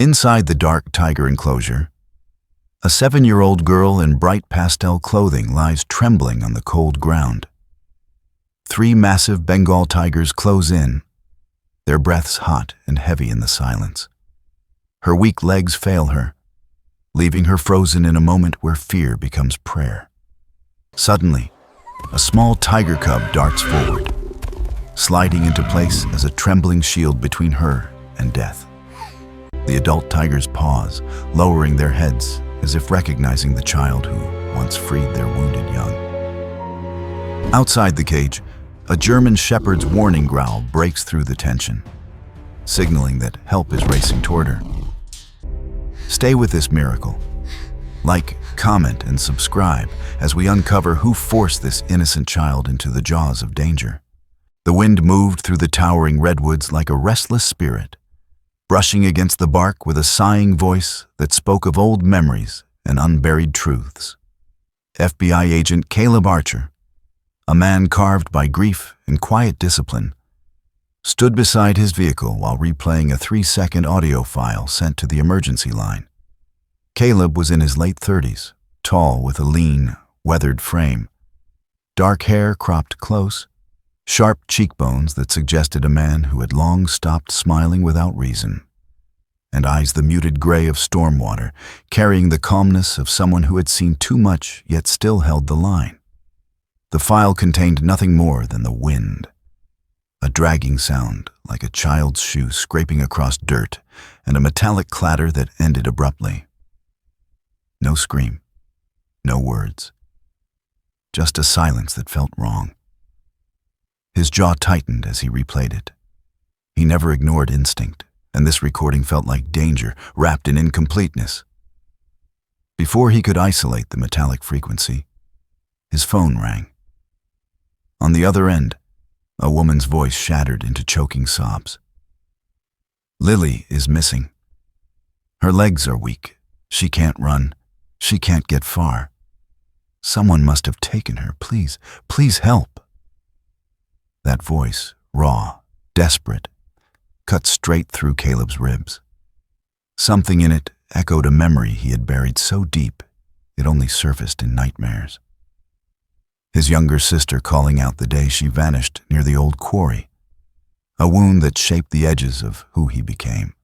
Inside the dark tiger enclosure, a 7-year-old girl in bright pastel clothing lies trembling on the cold ground. 3 massive Bengal tigers close in, their breaths hot and heavy in the silence. Her weak legs fail her, leaving her frozen in a moment where fear becomes prayer. Suddenly, a small tiger cub darts forward, sliding into place as a trembling shield between her and death. The adult tigers pause, lowering their heads as if recognizing the child who once freed their wounded young. Outside the cage, a German shepherd's warning growl breaks through the tension, signaling that help is racing toward her. Stay with this miracle. Like, comment, and subscribe as we uncover who forced this innocent child into the jaws of danger. The wind moved through the towering redwoods like a restless spirit, brushing against the bark with a sighing voice that spoke of old memories and unburied truths. FBI agent Caleb Archer, a man carved by grief and quiet discipline, stood beside his vehicle while replaying a 3-second audio file sent to the emergency line. Caleb was in his late 30s, tall with a lean, weathered frame, dark hair cropped close, sharp cheekbones that suggested a man who had long stopped smiling without reason, and eyes the muted gray of stormwater, carrying the calmness of someone who had seen too much yet still held the line. The file contained nothing more than the wind, a dragging sound like a child's shoe scraping across dirt, and a metallic clatter that ended abruptly. No scream, no words, just a silence that felt wrong. His jaw tightened as he replayed it. He never ignored instinct, and this recording felt like danger wrapped in incompleteness. Before he could isolate the metallic frequency, his phone rang. On the other end, a woman's voice shattered into choking sobs. Lily is missing. Her legs are weak. She can't run. She can't get far. Someone must have taken her. Please, please help. That voice, raw, desperate, cut straight through Caleb's ribs. Something in it echoed a memory he had buried so deep it only surfaced in nightmares. His younger sister calling out the day she vanished near the old quarry, a wound that shaped the edges of who he became.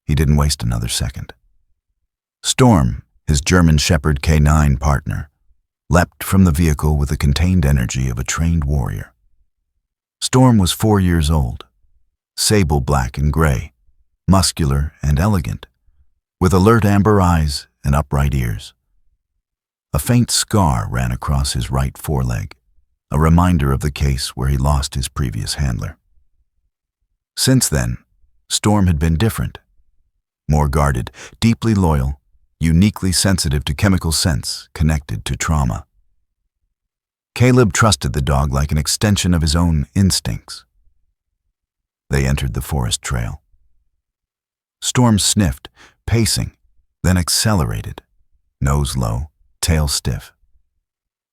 He didn't waste another second. Storm, his German Shepherd K9 partner, leapt from the vehicle with the contained energy of a trained warrior. Storm was 4 years old, sable black and gray, muscular and elegant, with alert amber eyes and upright ears. A faint scar ran across his right foreleg, a reminder of the case where he lost his previous handler. Since then, Storm had been different, more guarded, deeply loyal, uniquely sensitive to chemical scents connected to trauma. Caleb trusted the dog like an extension of his own instincts. They entered the forest trail. Storm sniffed, pacing, then accelerated, nose low, tail stiff.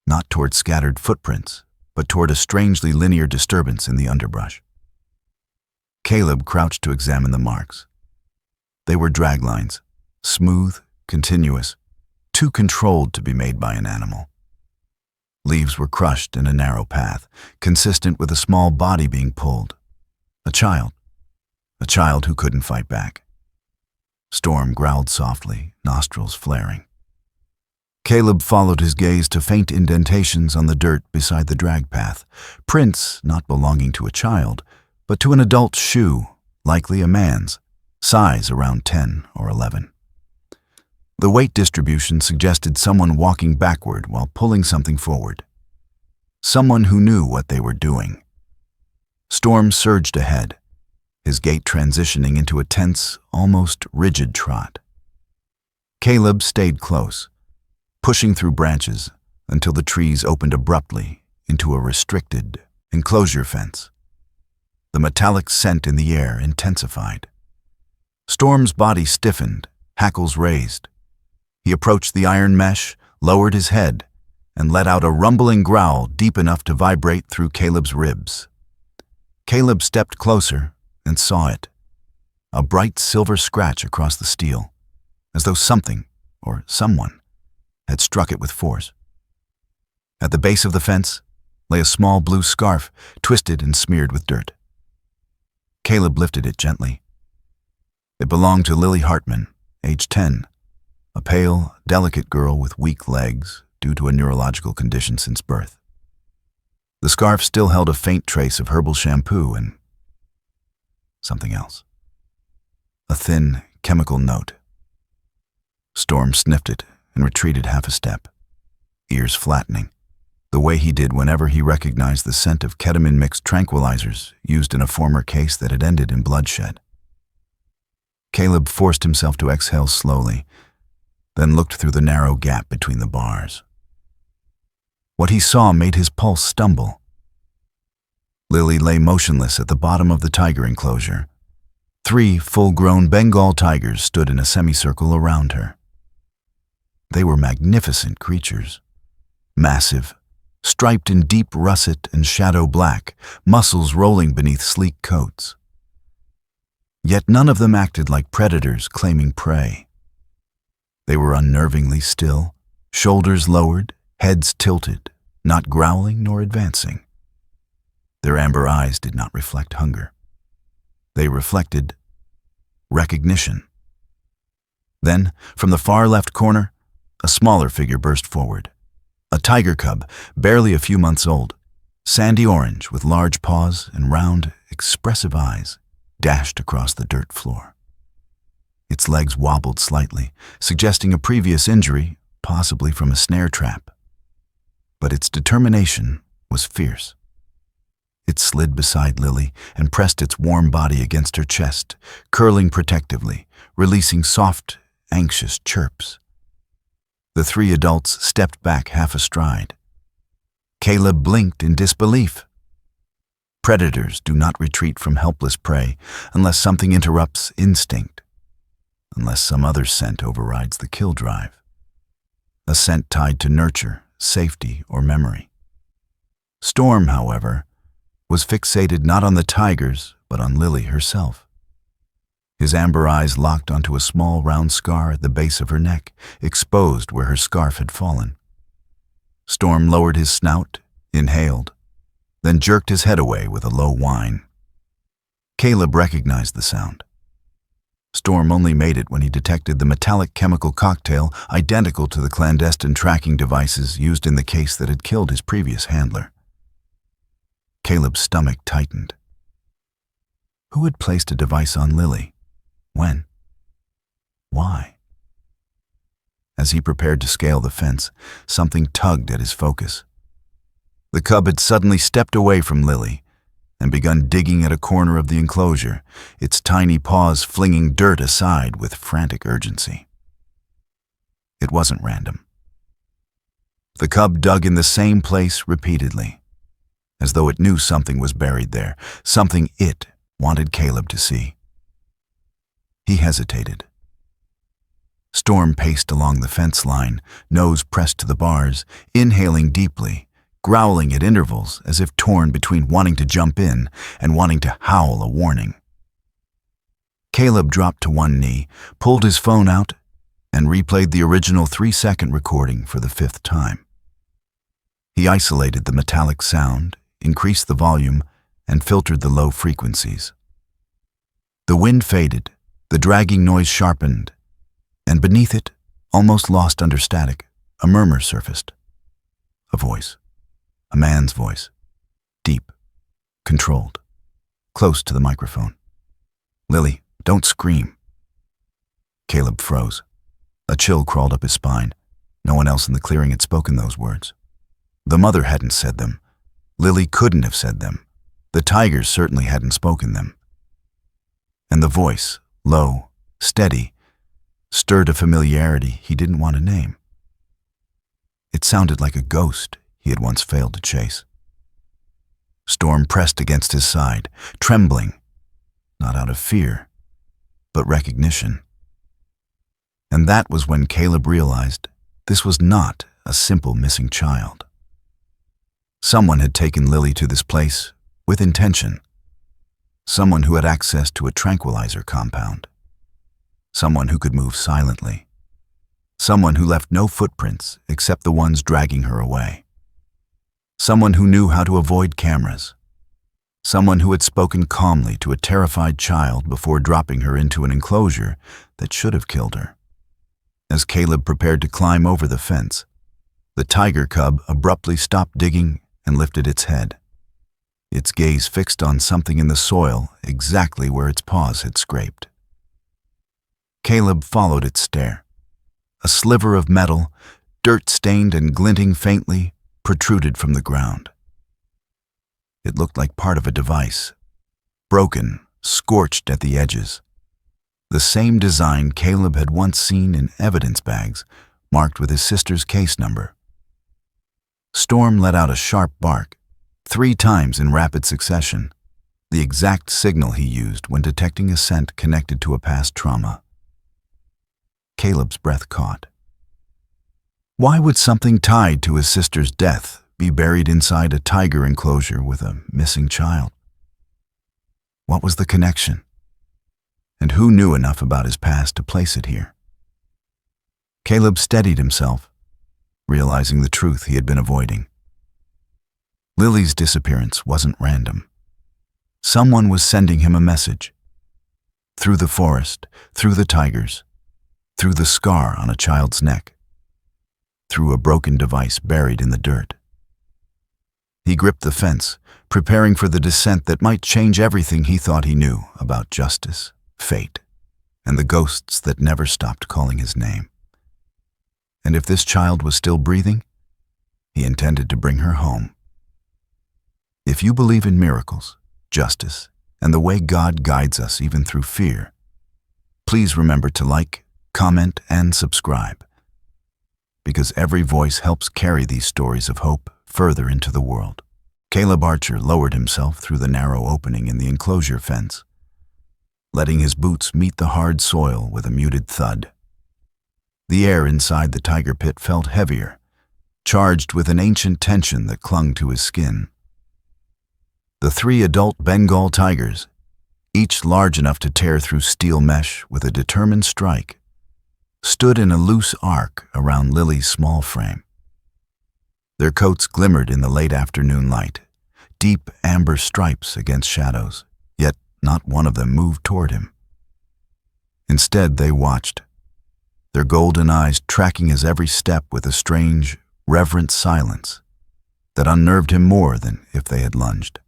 Not toward scattered footprints, but toward a strangely linear disturbance in the underbrush. Caleb crouched to examine the marks. They were drag lines, smooth, continuous, too controlled to be made by an animal. Leaves were crushed in a narrow path, consistent with a small body being pulled. A child who couldn't fight back. Storm growled softly, nostrils flaring. Caleb followed his gaze to faint indentations on the dirt beside the drag path, prints not belonging to a child, but to an adult shoe, likely a man's, size around 10 or 11. The weight distribution suggested someone walking backward while pulling something forward. Someone who knew what they were doing. Storm surged ahead, his gait transitioning into a tense, almost rigid trot. Caleb stayed close, pushing through branches until the trees opened abruptly into a restricted enclosure fence. The metallic scent in the air intensified. Storm's body stiffened, hackles raised. He approached the iron mesh, lowered his head, and let out a rumbling growl deep enough to vibrate through Caleb's ribs. Caleb stepped closer and saw it. a bright silver scratch across the steel, as though something, or someone, had struck it with force. At the base of the fence lay a small blue scarf, twisted and smeared with dirt. Caleb lifted it gently. It belonged to Lily Hartman, age 10, a pale, delicate girl with weak legs due to a neurological condition since birth. The scarf still held a faint trace of herbal shampoo and something else. A thin, chemical note. Storm sniffed it and retreated half a step, ears flattening, the way he did whenever he recognized the scent of ketamine-mixed tranquilizers used in a former case that had ended in bloodshed. Caleb forced himself to exhale slowly, then looked through the narrow gap between the bars. What he saw made his pulse stumble. Lily lay motionless at the bottom of the tiger enclosure. 3 full-grown Bengal tigers stood in a semicircle around her. They were magnificent creatures, massive, striped in deep russet and shadow black, muscles rolling beneath sleek coats. Yet none of them acted like predators claiming prey. They were unnervingly still, shoulders lowered, heads tilted, not growling nor advancing. Their amber eyes did not reflect hunger. They reflected recognition. Then, from the far left corner, a smaller figure burst forward. A tiger cub, barely a few months old, sandy orange with large paws and round, expressive eyes, dashed across the dirt floor. Its legs wobbled slightly, suggesting a previous injury, possibly from a snare trap. But its determination was fierce. It slid beside Lily and pressed its warm body against her chest, curling protectively, releasing soft, anxious chirps. The 3 adults stepped back half a stride. Caleb blinked in disbelief. Predators do not retreat from helpless prey unless something interrupts instinct, unless some other scent overrides the kill drive. A scent tied to nurture, safety, or memory. Storm, however, was fixated not on the tigers, but on Lily herself. His amber eyes locked onto a small round scar at the base of her neck, exposed where her scarf had fallen. Storm lowered his snout, inhaled, then jerked his head away with a low whine. Caleb recognized the sound. Storm only made it when he detected the metallic chemical cocktail identical to the clandestine tracking devices used in the case that had killed his previous handler. Caleb's stomach tightened. Who had placed a device on Lily? When? Why? As he prepared to scale the fence, something tugged at his focus. The cub had suddenly stepped away from Lily and begun digging at a corner of the enclosure, its tiny paws flinging dirt aside with frantic urgency. It wasn't random. The cub dug in the same place repeatedly, as though it knew something was buried there, something it wanted Caleb to see. He hesitated. Storm paced along the fence line, nose pressed to the bars, inhaling deeply, growling at intervals as if torn between wanting to jump in and wanting to howl a warning. Caleb dropped to one knee, pulled his phone out, and replayed the original 3-second recording for the 5th time. He isolated the metallic sound, increased the volume, and filtered the low frequencies. The wind faded, the dragging noise sharpened, and beneath it, almost lost under static, a murmur surfaced. A voice. A man's voice. Deep. Controlled. Close to the microphone. "Lily, don't scream." Caleb froze. A chill crawled up his spine. No one else in the clearing had spoken those words. The mother hadn't said them. Lily couldn't have said them. The tigers certainly hadn't spoken them. And the voice, low, steady, stirred a familiarity he didn't want to name. It sounded like a ghost he had once failed to chase. Storm pressed against his side, trembling, not out of fear, but recognition. And that was when Caleb realized this was not a simple missing child. Someone had taken Lily to this place with intention. Someone who had access to a tranquilizer compound. Someone who could move silently. Someone who left no footprints except the ones dragging her away. Someone who knew how to avoid cameras. Someone who had spoken calmly to a terrified child before dropping her into an enclosure that should have killed her. As Caleb prepared to climb over the fence, the tiger cub abruptly stopped digging and lifted its head, its gaze fixed on something in the soil exactly where its paws had scraped. Caleb followed its stare. A sliver of metal, dirt-stained and glinting faintly, protruded from the ground. It looked like part of a device, broken, scorched at the edges. The same design Caleb had once seen in evidence bags marked with his sister's case number. Storm let out a sharp bark, 3 times in rapid succession, the exact signal he used when detecting a scent connected to a past trauma. Caleb's breath caught. Why would something tied to his sister's death be buried inside a tiger enclosure with a missing child? What was the connection? And who knew enough about his past to place it here? Caleb steadied himself, realizing the truth he had been avoiding. Lily's disappearance wasn't random. Someone was sending him a message. Through the forest, through the tigers, through the scar on a child's neck, through a broken device buried in the dirt. He gripped the fence, preparing for the descent that might change everything he thought he knew about justice, fate, and the ghosts that never stopped calling his name. And if this child was still breathing, he intended to bring her home. If you believe in miracles, justice, and the way God guides us even through fear, please remember to like, comment, and subscribe, because every voice helps carry these stories of hope further into the world. Caleb Archer lowered himself through the narrow opening in the enclosure fence, letting his boots meet the hard soil with a muted thud. The air inside the tiger pit felt heavier, charged with an ancient tension that clung to his skin. The 3 adult Bengal tigers, each large enough to tear through steel mesh with a determined strike, stood in a loose arc around Lily's small frame. Their coats glimmered in the late afternoon light, deep amber stripes against shadows, yet not one of them moved toward him. Instead, they watched, their golden eyes tracking his every step with a strange, reverent silence that unnerved him more than if they had lunged.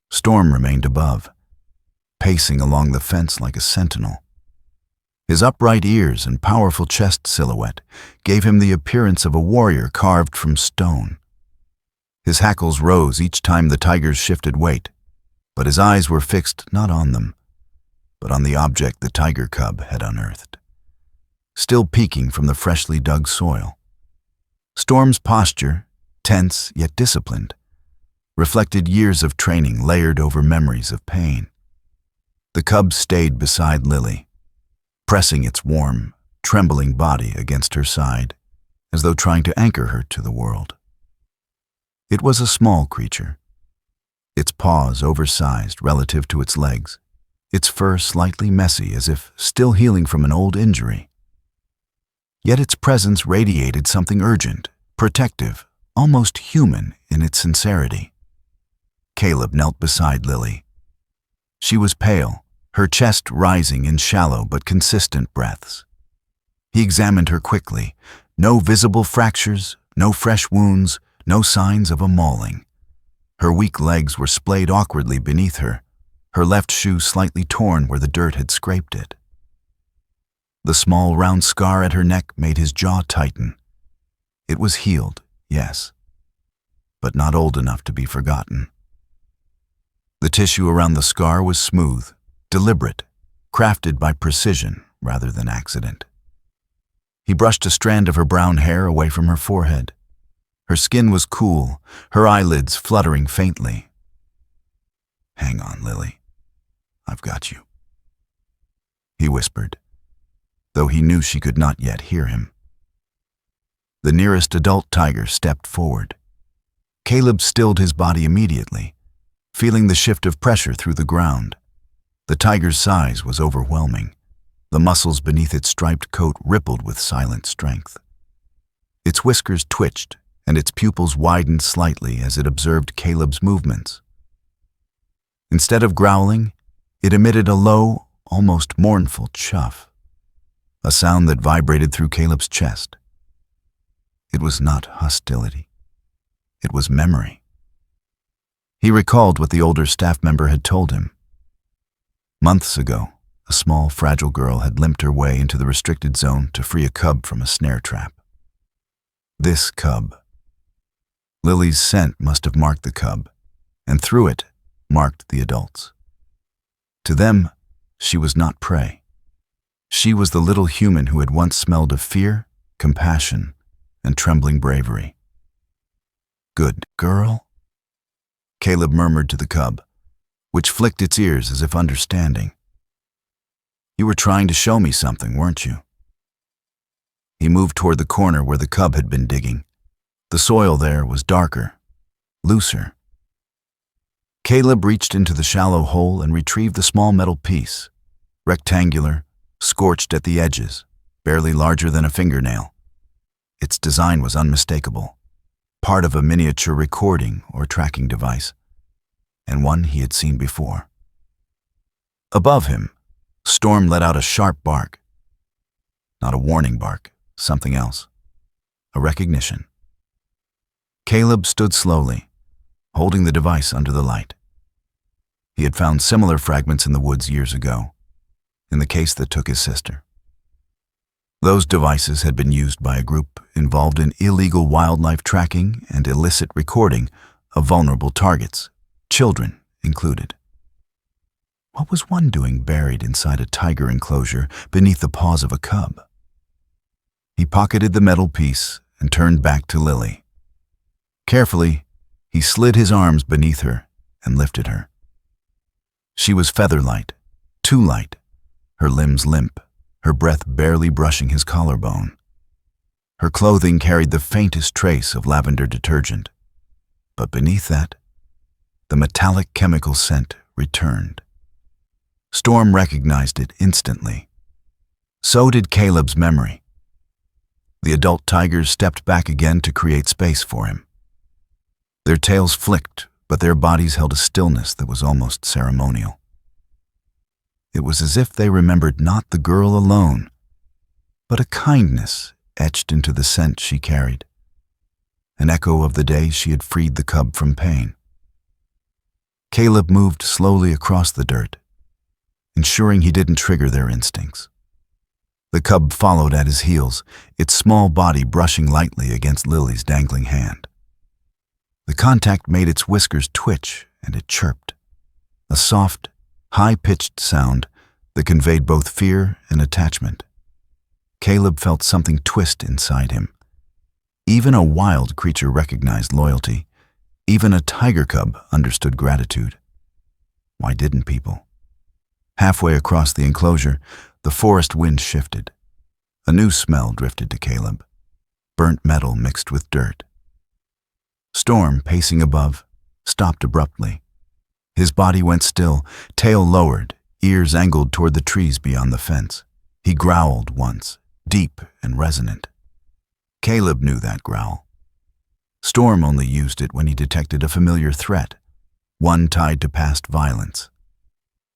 Storm remained above, pacing along the fence like a sentinel. His upright ears and powerful chest silhouette gave him the appearance of a warrior carved from stone. His hackles rose each time the tigers shifted weight, but his eyes were fixed not on them, but on the object the tiger cub had unearthed, still peeking from the freshly dug soil. Storm's posture, tense yet disciplined, reflected years of training layered over memories of pain. The cub stayed beside Lily, pressing its warm, trembling body against her side, as though trying to anchor her to the world. It was a small creature, its paws oversized relative to its legs, its fur slightly messy as if still healing from an old injury. Yet its presence radiated something urgent, protective, almost human in its sincerity. Caleb knelt beside Lily. She was pale, her chest rising in shallow but consistent breaths. He examined her quickly. No visible fractures, no fresh wounds, no signs of a mauling. Her weak legs were splayed awkwardly beneath her, her left shoe slightly torn where the dirt had scraped it. The small round scar at her neck made his jaw tighten. It was healed, yes, but not old enough to be forgotten. The tissue around the scar was smooth, deliberate, crafted by precision rather than accident. He brushed a strand of her brown hair away from her forehead. Her skin was cool, her eyelids fluttering faintly. "Hang on, Lily. I've got you," he whispered, though he knew she could not yet hear him. The nearest adult tiger stepped forward. Caleb stilled his body immediately, feeling the shift of pressure through the ground. The tiger's size was overwhelming. The muscles beneath its striped coat rippled with silent strength. Its whiskers twitched, and its pupils widened slightly as it observed Caleb's movements. Instead of growling, it emitted a low, almost mournful chuff, a sound that vibrated through Caleb's chest. It was not hostility. It was memory. He recalled what the older staff member had told him. Months ago, a small, fragile girl had limped her way into the restricted zone to free a cub from a snare trap. This cub. Lily's scent must have marked the cub, and through it, marked the adults. To them, she was not prey. She was the little human who had once smelled of fear, compassion, and trembling bravery. "Good girl," Caleb murmured to the cub, which flicked its ears as if understanding. "You were trying to show me something, weren't you?" He moved toward the corner where the cub had been digging. The soil there was darker, looser. Caleb reached into the shallow hole and retrieved the small metal piece, rectangular, scorched at the edges, barely larger than a fingernail. Its design was unmistakable, part of a miniature recording or tracking device, and one he had seen before. Above him, Storm let out a sharp bark. Not a warning bark, something else. A recognition. Caleb stood slowly, holding the device under the light. He had found similar fragments in the woods years ago, in the case that took his sister. Those devices had been used by a group involved in illegal wildlife tracking and illicit recording of vulnerable targets, children included. What was one doing buried inside a tiger enclosure beneath the paws of a cub? He pocketed the metal piece and turned back to Lily. Carefully, he slid his arms beneath her and lifted her. She was feather-light, too light, her limbs limp, her breath barely brushing his collarbone. Her clothing carried the faintest trace of lavender detergent, but beneath that, the metallic chemical scent returned. Storm recognized it instantly. So did Caleb's memory. The adult tigers stepped back again to create space for him. Their tails flicked, but their bodies held a stillness that was almost ceremonial. It was as if they remembered not the girl alone, but a kindness etched into the scent she carried, an echo of the day she had freed the cub from pain. Caleb moved slowly across the dirt, ensuring he didn't trigger their instincts. The cub followed at his heels, its small body brushing lightly against Lily's dangling hand. The contact made its whiskers twitch, and it chirped, a soft, high-pitched sound that conveyed both fear and attachment. Caleb felt something twist inside him. Even a wild creature recognized loyalty. Even a tiger cub understood gratitude. Why didn't people? Halfway across the enclosure, the forest wind shifted. A new smell drifted to Caleb, burnt metal mixed with dirt. Storm, pacing above, stopped abruptly. His body went still, tail lowered, ears angled toward the trees beyond the fence. He growled once, deep and resonant. Caleb knew that growl. Storm only used it when he detected a familiar threat, one tied to past violence.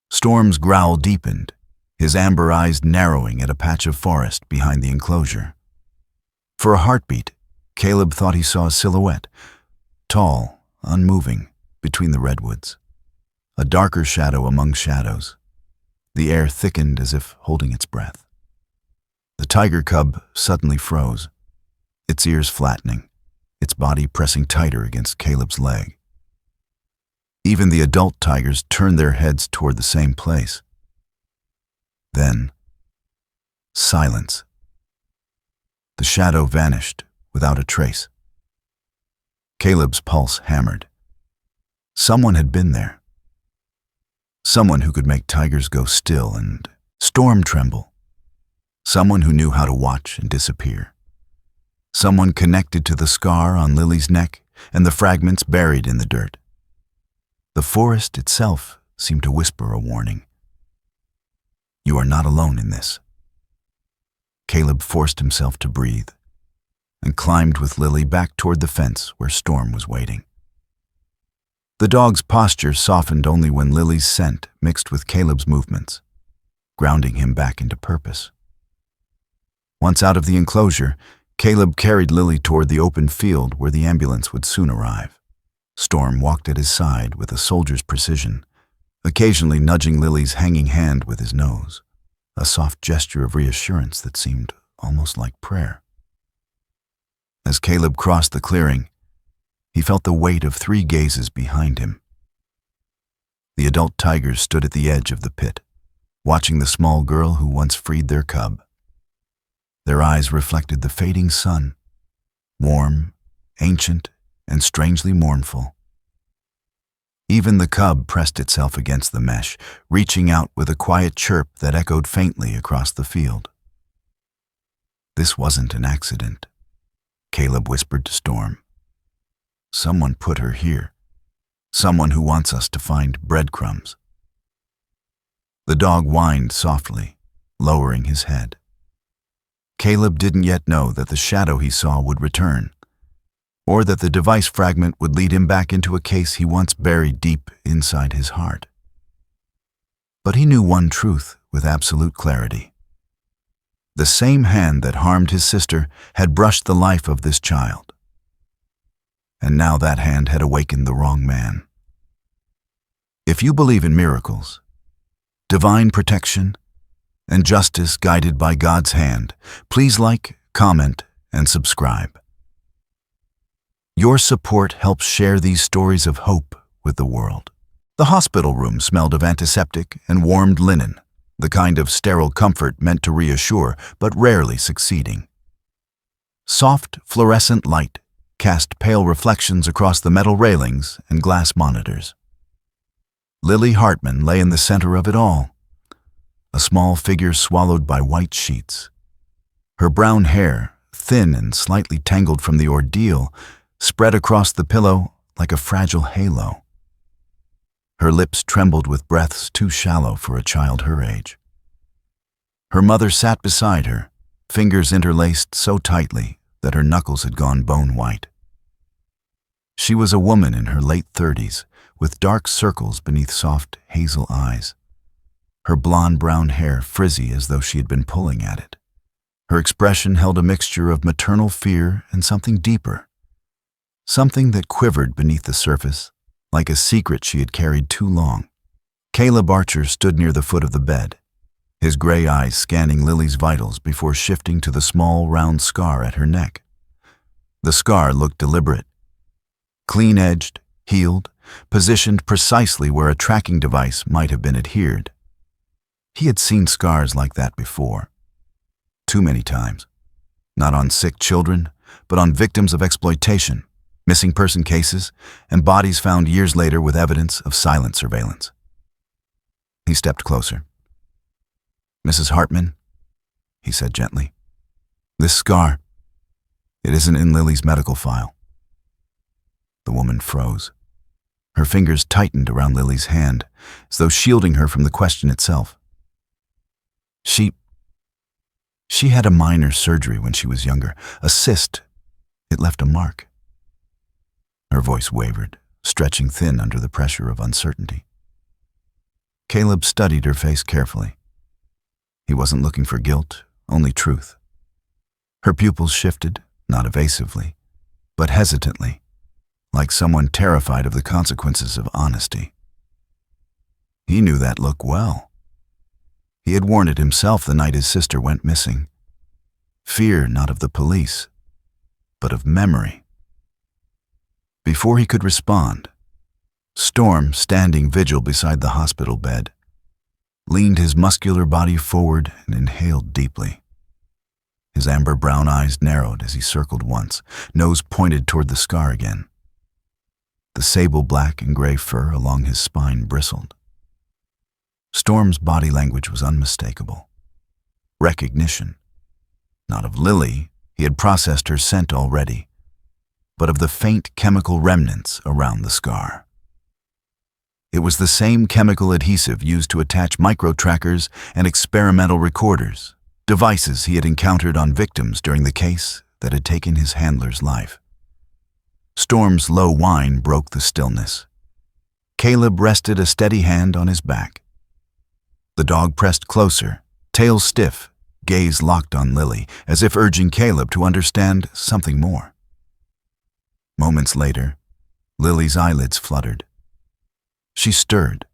Storm's growl deepened, his amber eyes narrowing at a patch of forest behind the enclosure. For a heartbeat, Caleb thought he saw a silhouette, tall, unmoving, between the redwoods. A darker shadow among shadows. The air thickened as if holding its breath. The tiger cub suddenly froze, its ears flattening, its body pressing tighter against Caleb's leg. Even the adult tigers turned their heads toward the same place. Then, silence. The shadow vanished without a trace. Caleb's pulse hammered. Someone had been there. Someone who could make tigers go still and storm tremble. Someone who knew how to watch and disappear. Someone connected to the scar on Lily's neck and the fragments buried in the dirt. The forest itself seemed to whisper a warning. You are not alone in this. Caleb forced himself to breathe and climbed with Lily back toward the fence where Storm was waiting. The dog's posture softened only when Lily's scent mixed with Caleb's movements, grounding him back into purpose. Once out of the enclosure, Caleb carried Lily toward the open field where the ambulance would soon arrive. Storm walked at his side with a soldier's precision, occasionally nudging Lily's hanging hand with his nose, a soft gesture of reassurance that seemed almost like prayer. As Caleb crossed the clearing, he felt the weight of 3 gazes behind him. The adult tigers stood at the edge of the pit, watching the small girl who once freed their cub. Their eyes reflected the fading sun, warm, ancient, and strangely mournful. Even the cub pressed itself against the mesh, reaching out with a quiet chirp that echoed faintly across the field. This wasn't an accident, Caleb whispered to Storm. Someone put her here. Someone who wants us to find breadcrumbs. The dog whined softly, lowering his head. Caleb didn't yet know that the shadow he saw would return, or that the device fragment would lead him back into a case he once buried deep inside his heart. But he knew one truth with absolute clarity. The same hand that harmed his sister had brushed the life of this child. And now that hand had awakened the wrong man. If you believe in miracles, divine protection, and justice guided by God's hand, please like, comment, and subscribe. Your support helps share these stories of hope with the world. The hospital room smelled of antiseptic and warmed linen, the kind of sterile comfort meant to reassure, but rarely succeeding. Soft, fluorescent light cast pale reflections across the metal railings and glass monitors. Lily Hartman lay in the center of it all, a small figure swallowed by white sheets. Her brown hair, thin and slightly tangled from the ordeal, spread across the pillow like a fragile halo. Her lips trembled with breaths too shallow for a child her age. Her mother sat beside her, fingers interlaced so tightly that her knuckles had gone bone white. She was a woman in her late 30s, with dark circles beneath soft hazel eyes. Her blonde-brown hair frizzy as though she had been pulling at it. Her expression held a mixture of maternal fear and something deeper, something that quivered beneath the surface, like a secret she had carried too long. Caleb Archer stood near the foot of the bed, his gray eyes scanning Lily's vitals before shifting to the small, round scar at her neck. The scar looked deliberate, clean-edged, healed, positioned precisely where a tracking device might have been adhered. He had seen scars like that before. Too many times. Not on sick children, but on victims of exploitation, missing person cases, and bodies found years later with evidence of silent surveillance. He stepped closer. "Mrs. Hartman," he said gently, "this scar, it isn't in Lily's medical file." The woman froze. Her fingers tightened around Lily's hand, as though shielding her from the question itself. She had a minor surgery when she was younger, a cyst. It left a mark. Her voice wavered, stretching thin under the pressure of uncertainty. Caleb studied her face carefully. He wasn't looking for guilt, only truth. Her pupils shifted, not evasively, but hesitantly, like someone terrified of the consequences of honesty. He knew that look well. He had worn it himself the night his sister went missing. Fear not of the police, but of memory. Before he could respond, Storm, standing vigil beside the hospital bed, leaned his muscular body forward and inhaled deeply. His amber brown eyes narrowed as he circled once, nose pointed toward the scar again. The sable black and gray fur along his spine bristled. Storm's body language was unmistakable. Recognition. Not of Lily, he had processed her scent already, but of the faint chemical remnants around the scar. It was the same chemical adhesive used to attach micro-trackers and experimental recorders, devices he had encountered on victims during the case that had taken his handler's life. Storm's low whine broke the stillness. Caleb rested a steady hand on his back. The dog pressed closer, tail stiff, gaze locked on Lily, as if urging Caleb to understand something more. Moments later, Lily's eyelids fluttered. She stirred,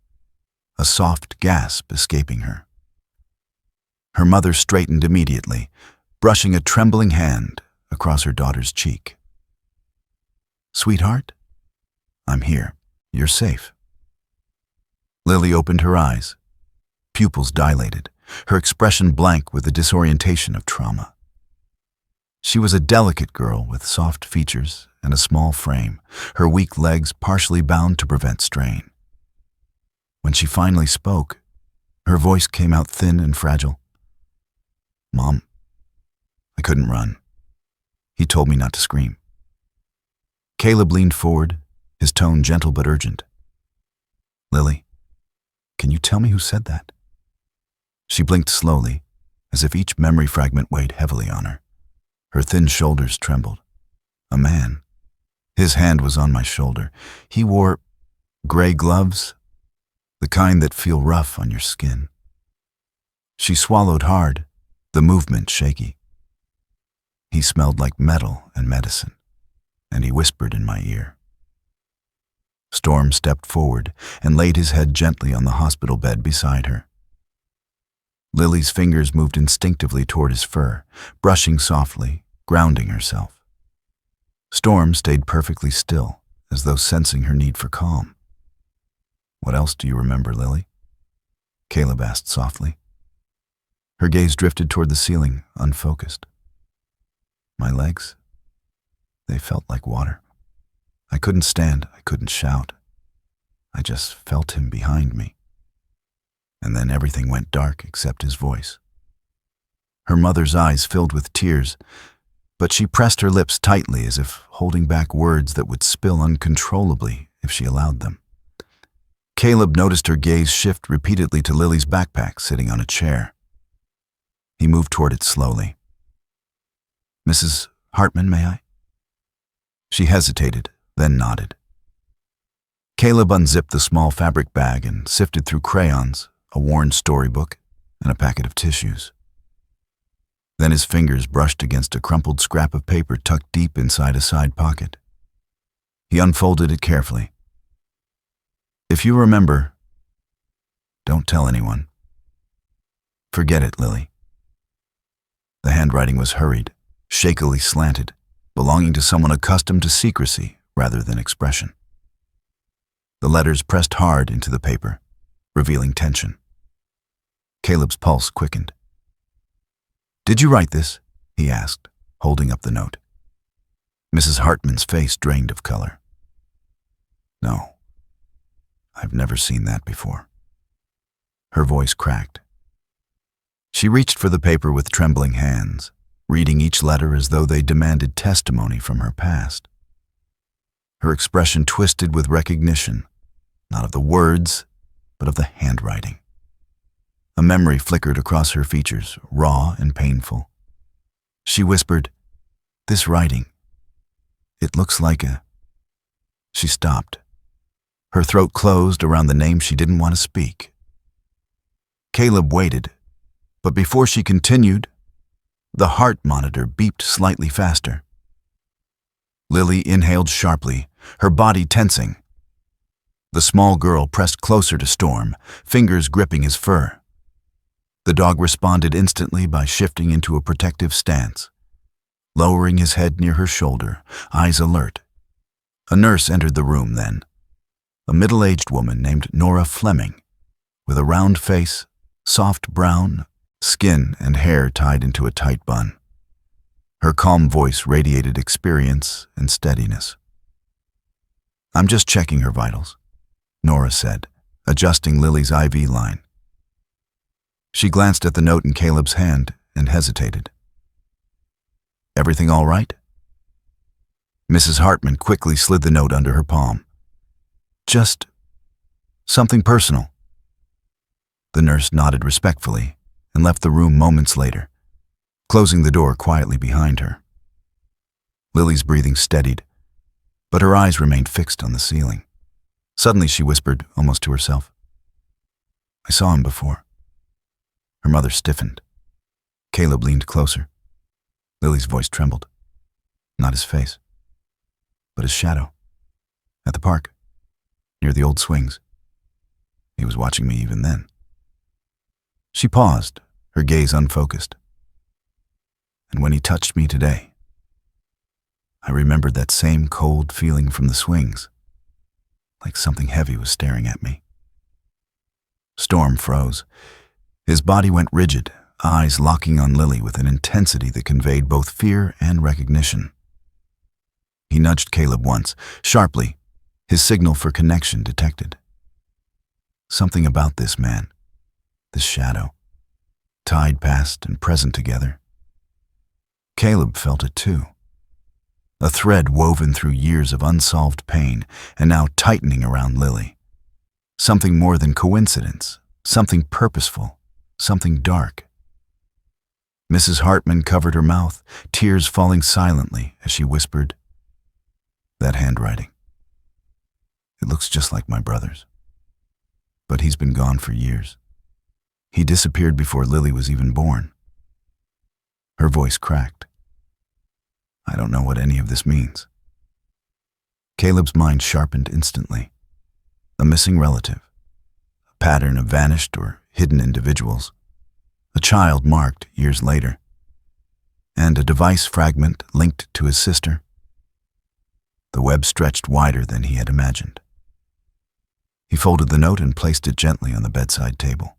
a soft gasp escaping her. Her mother straightened immediately, brushing a trembling hand across her daughter's cheek. "Sweetheart, I'm here. You're safe." Lily opened her eyes, pupils dilated, her expression blank with the disorientation of trauma. She was a delicate girl with soft features and a small frame, her weak legs partially bound to prevent strain. When she finally spoke, her voice came out thin and fragile. "Mom, I couldn't run. He told me not to scream." Caleb leaned forward, his tone gentle but urgent. "Lily, can you tell me who said that?" She blinked slowly, as if each memory fragment weighed heavily on her. Her thin shoulders trembled. A man. His hand was on my shoulder. He wore gray gloves, the kind that feel rough on your skin. She swallowed hard, the movement shaky. He smelled like metal and medicine, and he whispered in my ear. Storm stepped forward and laid his head gently on the hospital bed beside her. Lily's fingers moved instinctively toward his fur, brushing softly, grounding herself. Storm stayed perfectly still, as though sensing her need for calm. "What else do you remember, Lily?" Caleb asked softly. Her gaze drifted toward the ceiling, unfocused. My legs, they felt like water. I couldn't stand, I couldn't shout. I just felt him behind me. And then everything went dark except his voice. Her mother's eyes filled with tears, but she pressed her lips tightly as if holding back words that would spill uncontrollably if she allowed them. Caleb noticed her gaze shift repeatedly to Lily's backpack sitting on a chair. He moved toward it slowly. "Mrs. Hartman, may I?" She hesitated, then nodded. Caleb unzipped the small fabric bag and sifted through crayons, a worn storybook, and a packet of tissues. Then his fingers brushed against a crumpled scrap of paper tucked deep inside a side pocket. He unfolded it carefully. "If you remember, don't tell anyone. Forget it, Lily." The handwriting was hurried, shakily slanted, belonging to someone accustomed to secrecy rather than expression. The letters pressed hard into the paper, revealing tension. Caleb's pulse quickened. "Did you write this?" he asked, holding up the note. Mrs. Hartman's face drained of color. "No. I've never seen that before." Her voice cracked. She reached for the paper with trembling hands, reading each letter as though they demanded testimony from her past. Her expression twisted with recognition, not of the words, but of the handwriting. A memory flickered across her features, raw and painful. She whispered, "This writing, it looks like a..." She stopped. Her throat closed around the name she didn't want to speak. Caleb waited, but before she continued, the heart monitor beeped slightly faster. Lily inhaled sharply, her body tensing. The small girl pressed closer to Storm, fingers gripping his fur. The dog responded instantly by shifting into a protective stance, lowering his head near her shoulder, eyes alert. A nurse entered the room then, a middle-aged woman named Nora Fleming, with a round face, soft brown, skin and hair tied into a tight bun. Her calm voice radiated experience and steadiness. "I'm just checking her vitals," Nora said, adjusting Lily's IV line. She glanced at the note in Caleb's hand and hesitated. "Everything all right?" Mrs. Hartman quickly slid the note under her palm. "Just Something personal." The nurse nodded respectfully and left the room moments later, closing the door quietly behind her. Lily's breathing steadied, but her eyes remained fixed on the ceiling. Suddenly she whispered, almost to herself, "I saw him before." Her mother stiffened. Caleb leaned closer. Lily's voice trembled. Not his face, but his shadow. At the park, near the old swings. He was watching me even then. She paused, her gaze unfocused. And when he touched me today, I remembered that same cold feeling from the swings, like something heavy was staring at me. Storm froze. His body went rigid, eyes locking on Lily with an intensity that conveyed both fear and recognition. He nudged Caleb once, sharply, his signal for connection detected. Something about this man, this shadow, tied past and present together. Caleb felt it too. A thread woven through years of unsolved pain and now tightening around Lily. Something more than coincidence, something purposeful, something dark. Mrs. Hartman covered her mouth, tears falling silently as she whispered, "That handwriting. It looks just like my brother's. But he's been gone for years. He disappeared before Lily was even born." Her voice cracked. "I don't know what any of this means." Caleb's mind sharpened instantly. A missing relative, a pattern of vanished or hidden individuals, a child marked years later, and a device fragment linked to his sister. The web stretched wider than he had imagined. He folded the note and placed it gently on the bedside table.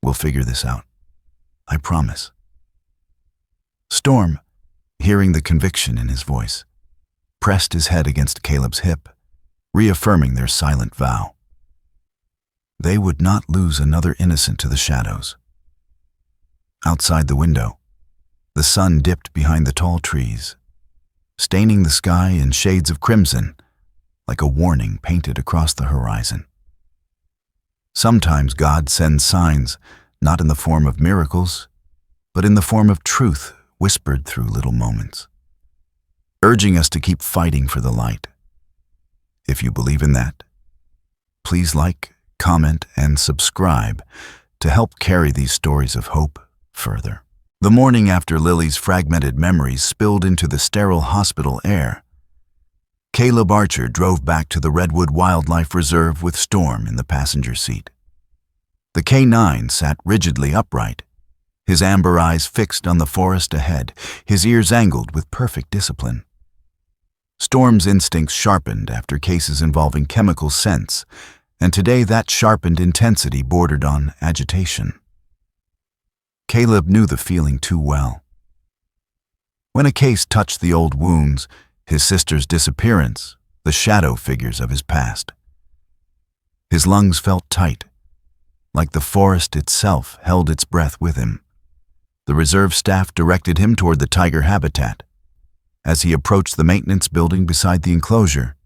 "We'll figure this out. I promise." Storm, hearing the conviction in his voice, pressed his head against Caleb's hip, reaffirming their silent vow. They would not lose another innocent to the shadows. Outside the window, the sun dipped behind the tall trees, staining the sky in shades of crimson, like a warning painted across the horizon. Sometimes God sends signs, not in the form of miracles, but in the form of truth whispered through little moments, urging us to keep fighting for the light. If you believe in that, please like, comment, and subscribe to help carry these stories of hope further. The morning after Lily's fragmented memories spilled into the sterile hospital air, Caleb Archer drove back to the Redwood Wildlife Reserve with Storm in the passenger seat. The K9 sat rigidly upright, his amber eyes fixed on the forest ahead, his ears angled with perfect discipline. Storm's instincts sharpened after cases involving chemical scents, and today that sharpened intensity bordered on agitation. Caleb knew the feeling too well. When a case touched the old wounds, his sister's disappearance, the shadow figures of his past, his lungs felt tight, like the forest itself held its breath with him. The reserve staff directed him toward the tiger habitat. As he approached the maintenance building beside the enclosure,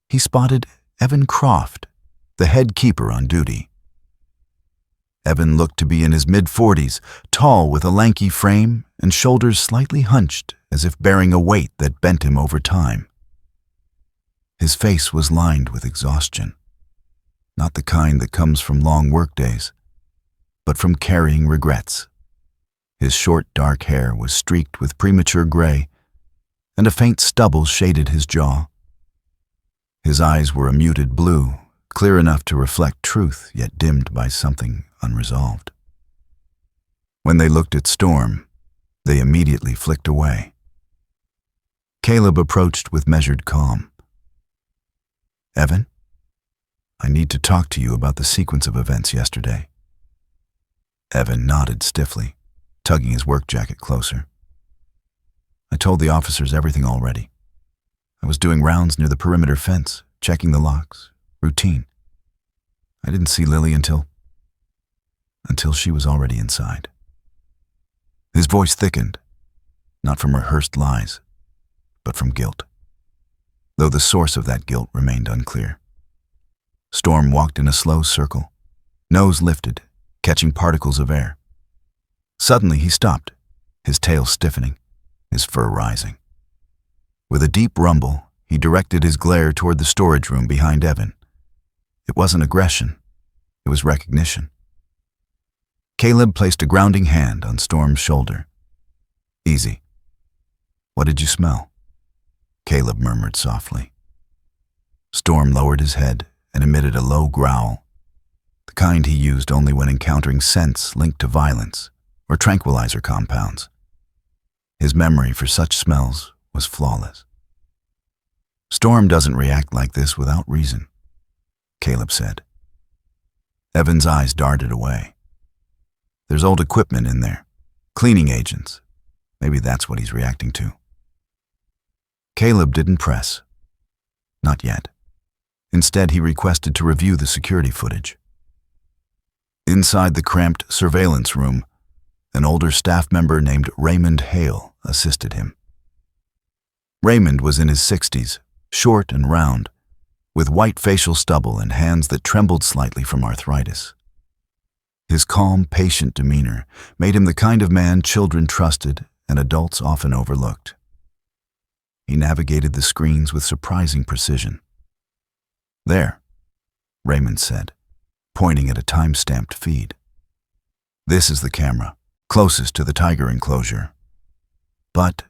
he spotted Evan Croft, the head keeper on duty. Evan looked to be in his mid-40s, tall with a lanky frame and shoulders slightly hunched as if bearing a weight that bent him over time. His face was lined with exhaustion, not the kind that comes from long workdays, but from carrying regrets. His short, dark hair was streaked with premature gray, and a faint stubble shaded his jaw. His eyes were a muted blue, clear enough to reflect truth, yet dimmed by something unresolved. When they looked at Storm, they immediately flicked away. Caleb approached with measured calm. "Evan, I need to talk to you about the sequence of events yesterday." Evan nodded stiffly, tugging his work jacket closer. "I told the officers everything already. I was doing rounds near the perimeter fence, checking the locks. Routine. I didn't see Lily until she was already inside." His voice thickened, not from rehearsed lies, but from guilt, though the source of that guilt remained unclear. Storm walked in a slow circle, nose lifted, catching particles of air. Suddenly he stopped, his tail stiffening, his fur rising. With a deep rumble, he directed his glare toward the storage room behind Evan. It wasn't aggression, it was recognition. Caleb placed a grounding hand on Storm's shoulder. "Easy. What did you smell?" Caleb murmured softly. Storm lowered his head and emitted a low growl, the kind he used only when encountering scents linked to violence or tranquilizer compounds. His memory for such smells was flawless. "Storm doesn't react like this without reason," Caleb said. Evan's eyes darted away. "There's old equipment in there, cleaning agents. Maybe that's what he's reacting to." Caleb didn't press. Not yet. Instead, he requested to review the security footage. Inside the cramped surveillance room, an older staff member named Raymond Hale assisted him. Raymond was in his 60s, short and round, with white facial stubble and hands that trembled slightly from arthritis. His calm, patient demeanor made him the kind of man children trusted and adults often overlooked. He navigated the screens with surprising precision. "There," Raymond said, pointing at a time-stamped feed. "This is the camera, closest to the tiger enclosure. But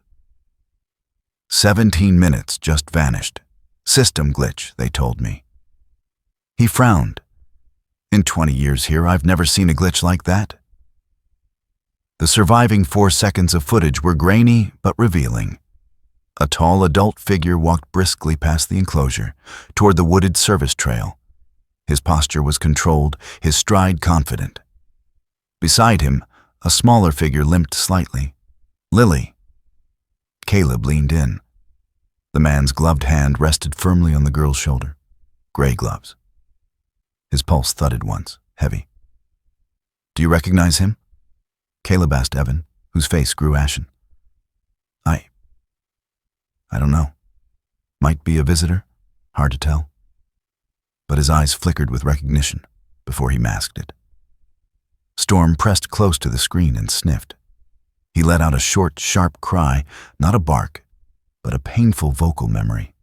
17 minutes just vanished. System glitch, they told me." He frowned. "In 20 years here, I've never seen a glitch like that." The surviving 4 seconds of footage were grainy but revealing. A tall adult figure walked briskly past the enclosure, toward the wooded service trail. His posture was controlled, his stride confident. Beside him, a smaller figure limped slightly. Lily. Caleb leaned in. The man's gloved hand rested firmly on the girl's shoulder. Gray gloves. His pulse thudded once, heavy. "Do you recognize him?" Caleb asked Evan, whose face grew ashen. I don't know. Might be a visitor, hard to tell." But his eyes flickered with recognition before he masked it. Storm pressed close to the screen and sniffed. He let out a short, sharp cry, not a bark, but a painful vocal memory,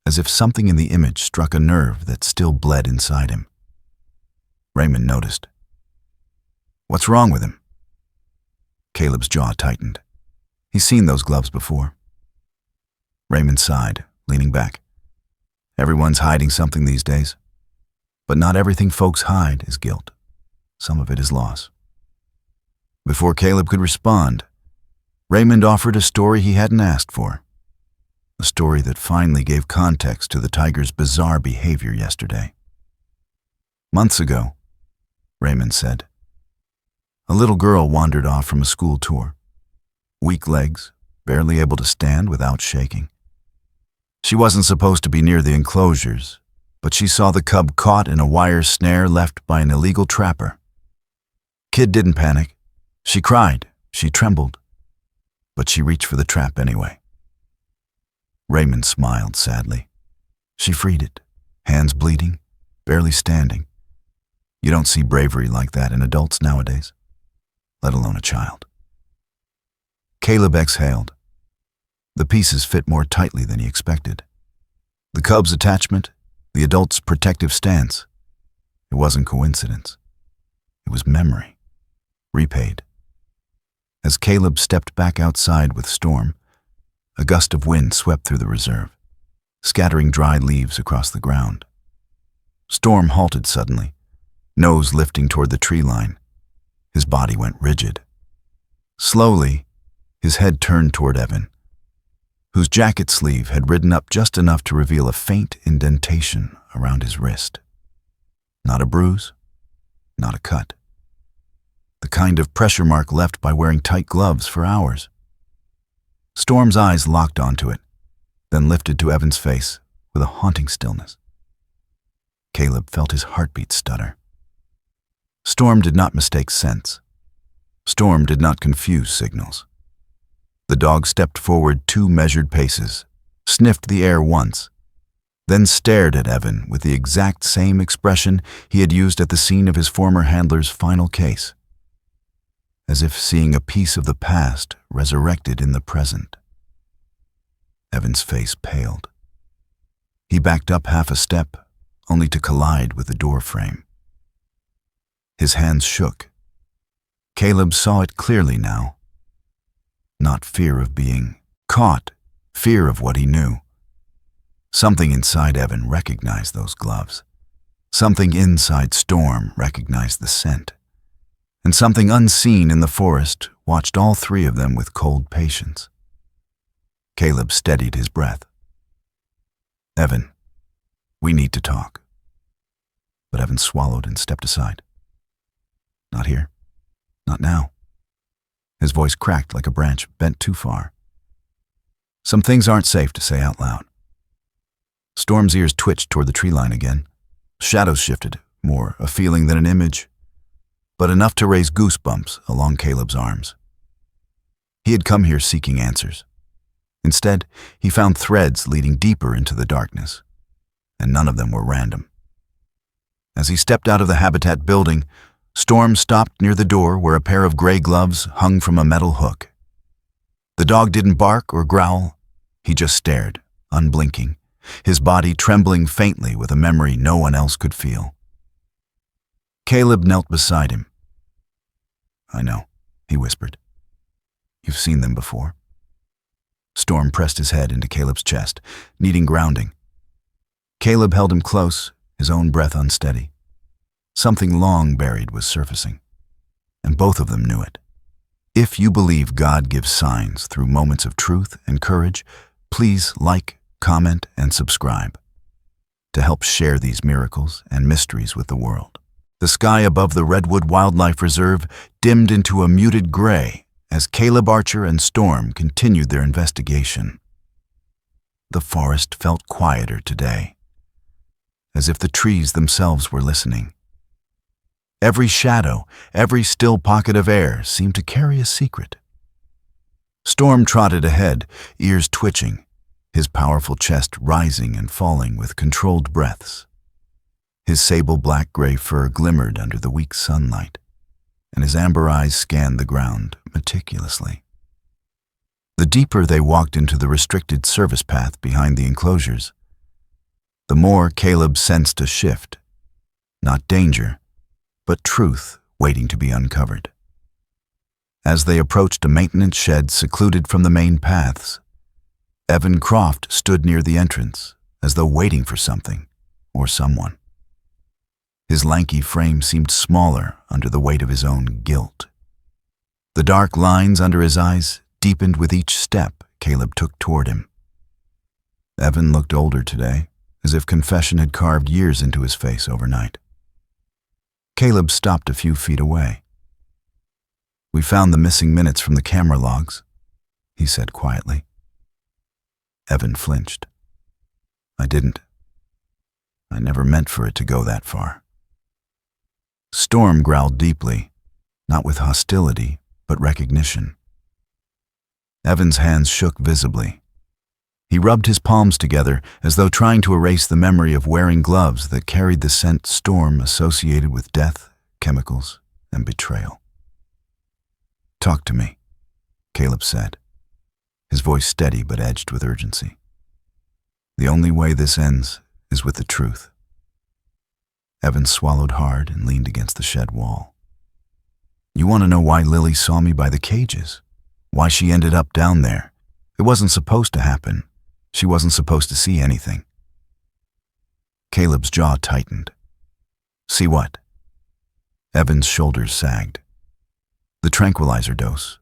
as if something in the image struck a nerve that still bled inside him. Raymond noticed. "What's wrong with him?" Caleb's jaw tightened. He's seen those gloves before. Raymond sighed, leaning back. "Everyone's hiding something these days. But not everything folks hide is guilt. Some of it is loss." Before Caleb could respond, Raymond offered a story he hadn't asked for. A story that finally gave context to the tiger's bizarre behavior yesterday. "Months ago," Raymond said, "a little girl wandered off from a school tour. Weak legs, barely able to stand without shaking. She wasn't supposed to be near the enclosures, but she saw the cub caught in a wire snare left by an illegal trapper. Kid didn't panic. She cried, she trembled, but she reached for the trap anyway." Raymond smiled sadly. She freed it, hands bleeding, barely standing. You don't see bravery like that in adults nowadays, let alone a child. Caleb exhaled. The pieces fit more tightly than he expected. The cub's attachment, the adult's protective stance. It wasn't coincidence. It was memory. Repaid. As Caleb stepped back outside with Storm, a gust of wind swept through the reserve, scattering dry leaves across the ground. Storm halted suddenly, nose lifting toward the tree line. His body went rigid. Slowly, his head turned toward Evan, whose jacket sleeve had ridden up just enough to reveal a faint indentation around his wrist. Not a bruise, not a cut. The kind of pressure mark left by wearing tight gloves for hours. Storm's eyes locked onto it, then lifted to Evan's face with a haunting stillness. Caleb felt his heartbeat stutter. Storm did not mistake scents. Storm did not confuse signals. The dog stepped forward 2 measured paces, sniffed the air once, then stared at Evan with the exact same expression he had used at the scene of his former handler's final case, as if seeing a piece of the past resurrected in the present. Evan's face paled. He backed up half a step, only to collide with the door frame. His hands shook. Caleb saw it clearly now. Not fear of being caught, fear of what he knew. Something inside Evan recognized those gloves. Something inside Storm recognized the scent. And something unseen in the forest watched all three of them with cold patience. Caleb steadied his breath. "Evan, we need to talk." But Evan swallowed and stepped aside. "Not here. Not now." His voice cracked like a branch bent too far. "Some things aren't safe to say out loud." Storm's ears twitched toward the tree line again. Shadows shifted, more a feeling than an image, but enough to raise goosebumps along Caleb's arms. He had come here seeking answers. Instead, he found threads leading deeper into the darkness, and none of them were random. As he stepped out of the Habitat building, Storm stopped near the door where a pair of gray gloves hung from a metal hook. The dog didn't bark or growl. He just stared, unblinking, his body trembling faintly with a memory no one else could feel. Caleb knelt beside him. "I know," he whispered. "You've seen them before." Storm pressed his head into Caleb's chest, needing grounding. Caleb held him close, his own breath unsteady. Something long buried was surfacing, and both of them knew it. If you believe God gives signs through moments of truth and courage, please like, comment, and subscribe to help share these miracles and mysteries with the world. The sky above the Redwood Wildlife Reserve dimmed into a muted gray as Caleb Archer and Storm continued their investigation. The forest felt quieter today, as if the trees themselves were listening. Every shadow, every still pocket of air seemed to carry a secret. Storm trotted ahead, ears twitching, his powerful chest rising and falling with controlled breaths. His sable black-gray fur glimmered under the weak sunlight, and his amber eyes scanned the ground meticulously. The deeper they walked into the restricted service path behind the enclosures, the more Caleb sensed a shift. Not danger, but truth waiting to be uncovered. As they approached a maintenance shed secluded from the main paths, Evan Croft stood near the entrance, as though waiting for something or someone. His lanky frame seemed smaller under the weight of his own guilt. The dark lines under his eyes deepened with each step Caleb took toward him. Evan looked older today, as if confession had carved years into his face overnight. Caleb stopped a few feet away. "We found the missing minutes from the camera logs," he said quietly. Evan flinched. "I didn't. I never meant for it to go that far." Storm growled deeply, not with hostility, but recognition. Evan's hands shook visibly. He rubbed his palms together as though trying to erase the memory of wearing gloves that carried the scent Storm associated with death, chemicals, and betrayal. "Talk to me," Caleb said, his voice steady but edged with urgency. "The only way this ends is with the truth." Evan swallowed hard and leaned against the shed wall. "You want to know why Lily saw me by the cages? Why she ended up down there? It wasn't supposed to happen. She wasn't supposed to see anything." Caleb's jaw tightened. "See what?" Evan's shoulders sagged. "The tranquilizer dose.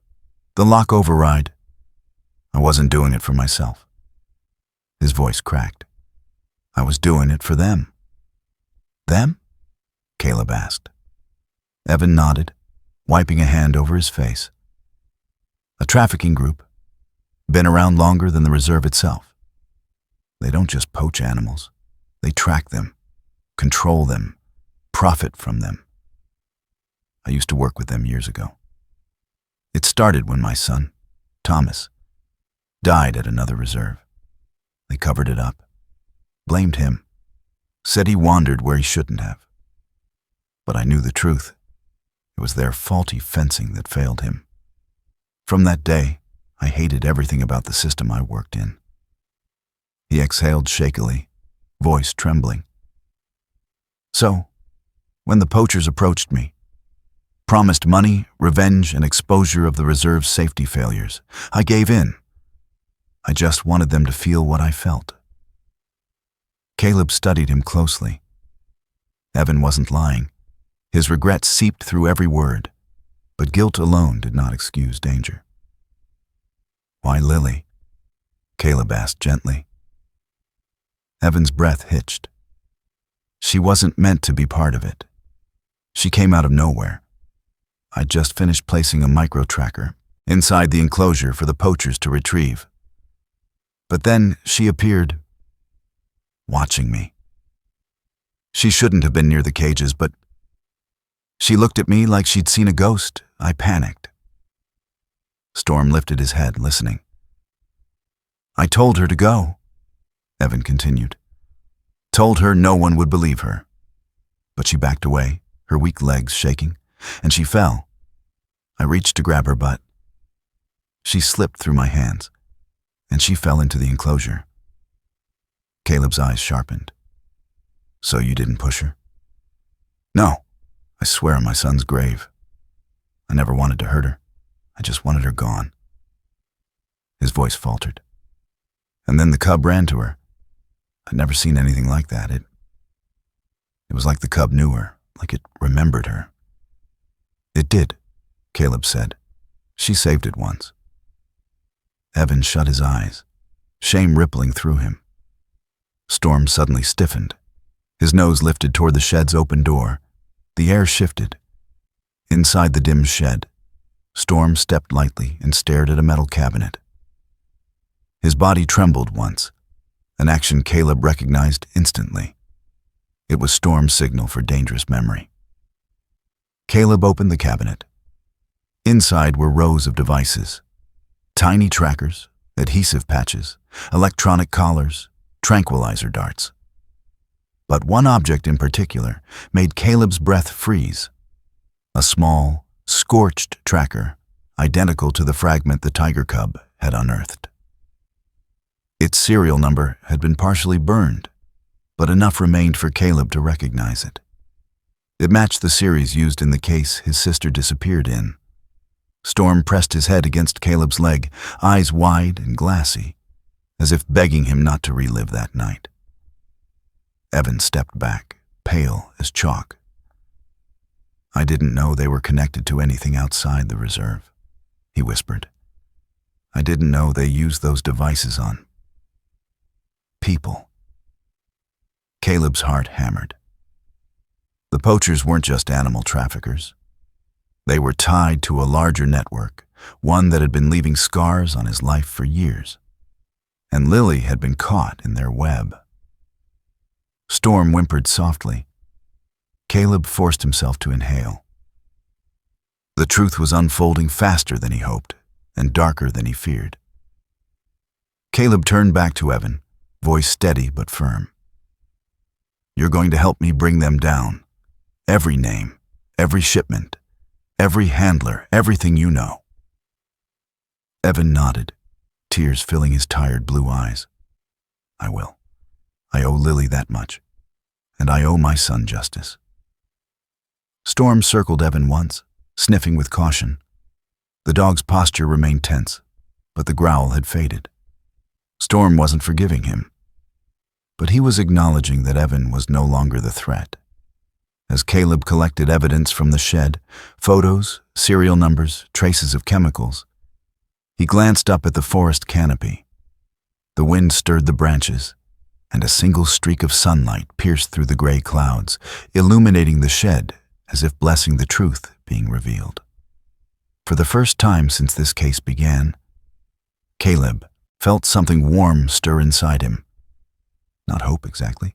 The lock override. I wasn't doing it for myself." His voice cracked. "I was doing it for them." "Them?" Caleb asked. Evan nodded, wiping a hand over his face. "A trafficking group. Been around longer than the reserve itself. They don't just poach animals. They track them, control them, profit from them. I used to work with them years ago. It started when my son, Thomas, died at another reserve. They covered it up, blamed him, said he wandered where he shouldn't have. But I knew the truth. It was their faulty fencing that failed him. From that day, I hated everything about the system I worked in. He exhaled shakily, voice trembling. So, when the poachers approached me, promised money, revenge, and exposure of the reserve's safety failures, I gave in. I just wanted them to feel what I felt. Caleb studied him closely. Evan wasn't lying. His regret seeped through every word, but guilt alone did not excuse danger. "Why Lily?" Caleb asked gently. Evan's breath hitched. She wasn't meant to be part of it. She came out of nowhere. I'd just finished placing a micro-tracker inside the enclosure for the poachers to retrieve. But then she appeared, watching me. She shouldn't have been near the cages, but she looked at me like she'd seen a ghost. I panicked. Storm lifted his head, listening. "I told her to go," Evan continued. "Told her no one would believe her. But she backed away, her weak legs shaking, and she fell. I reached to grab her butt. She slipped through my hands, and she fell into the enclosure." Caleb's eyes sharpened. "So you didn't push her?" "No, I swear on my son's grave. I never wanted to hurt her. I just wanted her gone." His voice faltered. "And then the cub ran to her. I'd never seen anything like that. It was like the cub knew her, like it remembered her." "It did," Caleb said. "She saved it once." Evan shut his eyes, shame rippling through him. Storm suddenly stiffened. His nose lifted toward the shed's open door. The air shifted. Inside the dim shed, Storm stepped lightly and stared at a metal cabinet. His body trembled once, an action Caleb recognized instantly. It was Storm's signal for dangerous memory. Caleb opened the cabinet. Inside were rows of devices. Tiny trackers, adhesive patches, electronic collars, tranquilizer darts. But one object in particular made Caleb's breath freeze. A small, scorched tracker, identical to the fragment the tiger cub had unearthed. Its serial number had been partially burned, but enough remained for Caleb to recognize it. It matched the series used in the case his sister disappeared in. Storm pressed his head against Caleb's leg, eyes wide and glassy, as if begging him not to relive that night. Evan stepped back, pale as chalk. "I didn't know they were connected to anything outside the reserve," he whispered. "I didn't know they used those devices on people." Caleb's heart hammered. The poachers weren't just animal traffickers. They were tied to a larger network, one that had been leaving scars on his life for years. And Lily had been caught in their web. Storm whimpered softly. Caleb forced himself to inhale. The truth was unfolding faster than he hoped, and darker than he feared. Caleb turned back to Evan, voice steady but firm. "You're going to help me bring them down. Every name, every shipment, every handler, everything you know." Evan nodded, tears filling his tired blue eyes. "I will. I owe Lily that much, and I owe my son justice." Storm circled Evan once, sniffing with caution. The dog's posture remained tense, but the growl had faded. Storm wasn't forgiving him, but he was acknowledging that Evan was no longer the threat. As Caleb collected evidence from the shed, photos, serial numbers, traces of chemicals, he glanced up at the forest canopy. The wind stirred the branches, and a single streak of sunlight pierced through the gray clouds, illuminating the shed as if blessing the truth being revealed. For the first time since this case began, Caleb felt something warm stir inside him. Not hope exactly,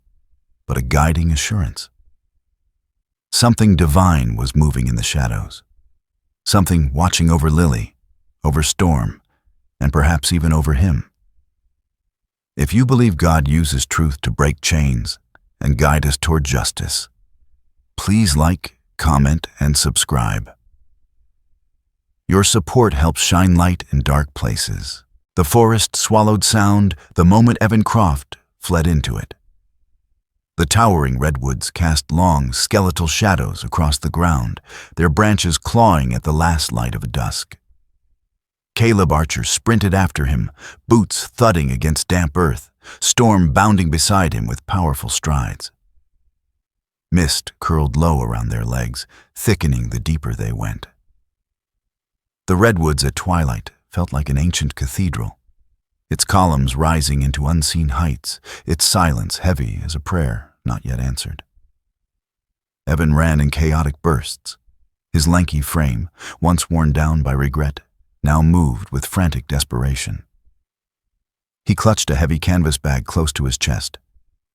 but a guiding assurance. Something divine was moving in the shadows. Something watching over Lily, over Storm, and perhaps even over him. If you believe God uses truth to break chains and guide us toward justice, please like, comment, and subscribe. Your support helps shine light in dark places. The forest swallowed sound the moment Evan Croft fled into it. The towering redwoods cast long, skeletal shadows across the ground, their branches clawing at the last light of dusk. Caleb Archer sprinted after him, boots thudding against damp earth, Storm bounding beside him with powerful strides. Mist curled low around their legs, thickening the deeper they went. The redwoods at twilight felt like an ancient cathedral, its columns rising into unseen heights, its silence heavy as a prayer not yet answered. Evan ran in chaotic bursts, his lanky frame, once worn down by regret, now moved with frantic desperation. He clutched a heavy canvas bag close to his chest.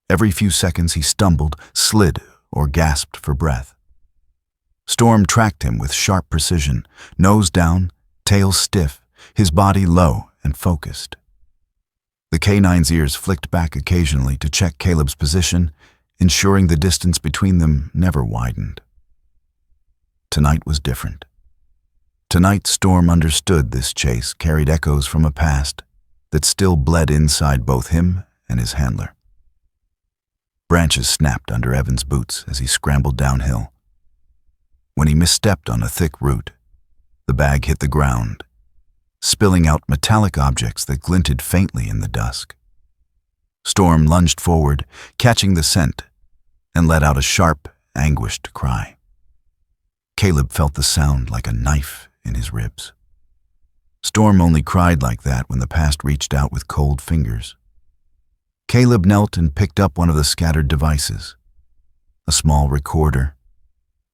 Every few seconds he stumbled, slid, or gasped for breath. Storm tracked him with sharp precision, nose down, tail stiff, his body low and focused. The K9's ears flicked back occasionally to check Caleb's position, ensuring the distance between them never widened. Tonight was different. Tonight, Storm understood this chase carried echoes from a past that still bled inside both him and his handler. Branches snapped under Evan's boots as he scrambled downhill. When he misstepped on a thick root, the bag hit the ground, spilling out metallic objects that glinted faintly in the dusk. Storm lunged forward, catching the scent, and let out a sharp, anguished cry. Caleb felt the sound like a knife in his ribs. Storm only cried like that when the past reached out with cold fingers. Caleb knelt and picked up one of the scattered devices, a small recorder,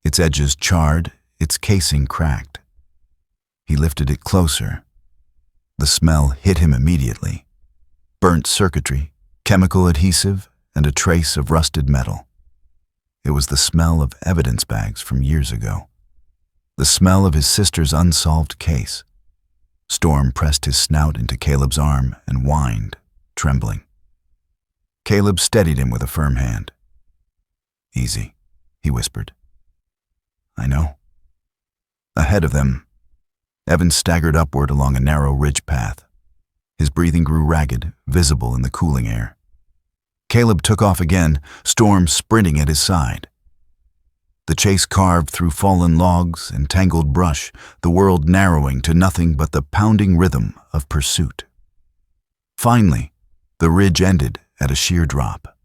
its edges charred, its casing cracked. He lifted it closer. The smell hit him immediately. Burnt circuitry, chemical adhesive, and a trace of rusted metal. It was the smell of evidence bags from years ago. The smell of his sister's unsolved case. Storm pressed his snout into Caleb's arm and whined, trembling. Caleb steadied him with a firm hand. "Easy," he whispered. "I know." Ahead of them, Evan staggered upward along a narrow ridge path. His breathing grew ragged, visible in the cooling air. Caleb took off again, Storm sprinting at his side. The chase carved through fallen logs and tangled brush, the world narrowing to nothing but the pounding rhythm of pursuit. Finally, the ridge ended at a sheer drop.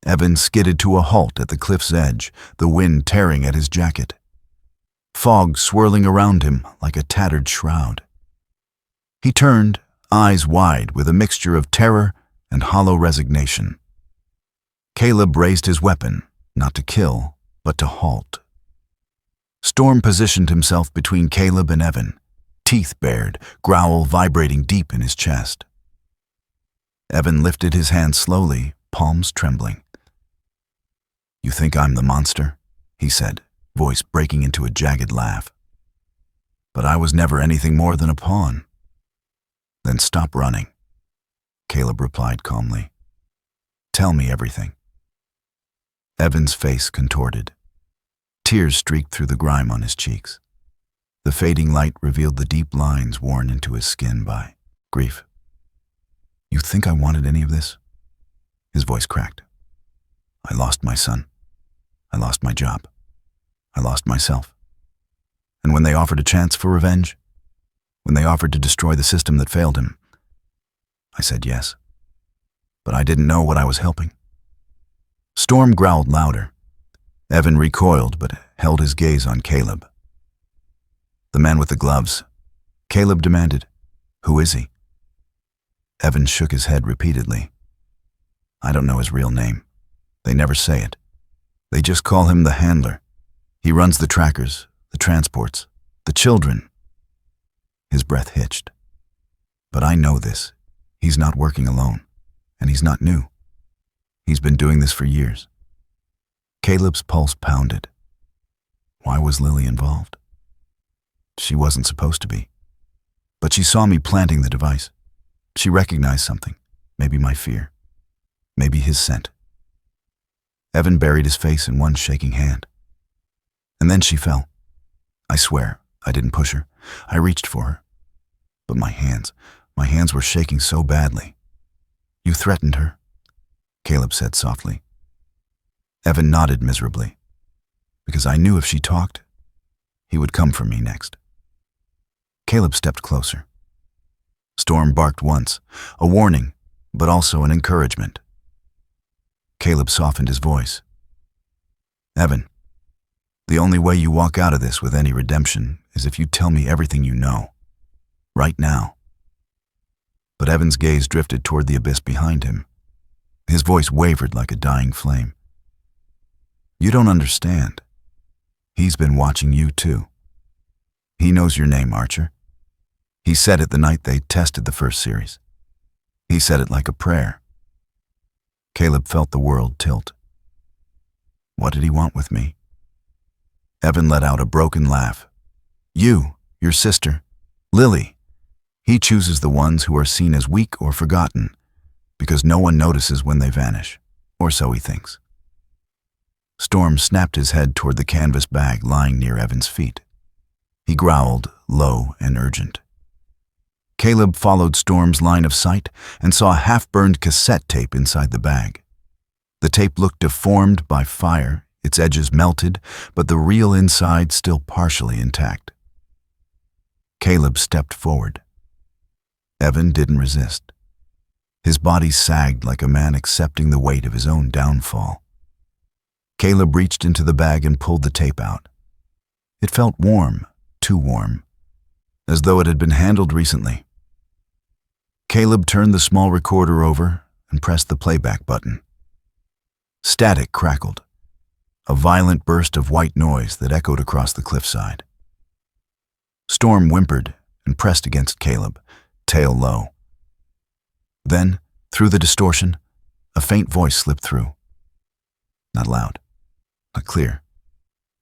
Evan skidded to a halt at the cliff's edge, the wind tearing at his jacket. Fog swirling around him like a tattered shroud. He turned, eyes wide with a mixture of terror and hollow resignation. Caleb raised his weapon, not to kill, but to halt. Storm positioned himself between Caleb and Evan, teeth bared, growl vibrating deep in his chest. Evan lifted his hand slowly, palms trembling. "You think I'm the monster?" he said, voice breaking into a jagged laugh. "But I was never anything more than a pawn." "Then stop running," Caleb replied calmly. "Tell me everything." Evan's face contorted. Tears streaked through the grime on his cheeks. The fading light revealed the deep lines worn into his skin by grief. "You think I wanted any of this?" His voice cracked. "I lost my son. I lost my job. I lost myself. And when they offered a chance for revenge, when they offered to destroy the system that failed him, I said yes. But I didn't know what I was helping." Storm growled louder. Evan recoiled but held his gaze on Caleb. "The man with the gloves," Caleb demanded. "Who is he?" Evan shook his head repeatedly. "I don't know his real name. They never say it. They just call him the handler. He runs the trackers, the transports, the children." His breath hitched. "But I know this. He's not working alone, and he's not new. He's been doing this for years." Caleb's pulse pounded. Why was Lily involved? She wasn't supposed to be. But she saw me planting the device. She recognized something. maybe my fear, maybe his scent. Evan buried his face in one shaking hand. And then she fell. I swear, I didn't push her. I reached for her. But my hands were shaking so badly. You threatened her, Caleb said softly. Evan nodded miserably, because I knew if she talked, he would come for me next. Caleb stepped closer. Storm barked once, a warning, but also an encouragement. Caleb softened his voice. Evan, the only way you walk out of this with any redemption is if you tell me everything you know, right now. But Evan's gaze drifted toward the abyss behind him. His voice wavered like a dying flame. You don't understand. He's been watching you too. He knows your name, Archer. He said it the night they tested the first series. He said it like a prayer. Caleb felt the world tilt. What did he want with me? Evan let out a broken laugh. You, your sister, Lily. He chooses the ones who are seen as weak or forgotten, because no one notices when they vanish, or so he thinks. Storm snapped his head toward the canvas bag lying near Evan's feet. He growled, low and urgent. Caleb followed Storm's line of sight and saw a half-burned cassette tape inside the bag. The tape looked deformed by fire, its edges melted, but the reel inside still partially intact. Caleb stepped forward. Evan didn't resist. His body sagged like a man accepting the weight of his own downfall. Caleb reached into the bag and pulled the tape out. It felt warm, too warm, as though it had been handled recently. Caleb turned the small recorder over and pressed the playback button. Static crackled, a violent burst of white noise that echoed across the cliffside. Storm whimpered and pressed against Caleb, tail low. Then, through the distortion, a faint voice slipped through. Not loud, not clear,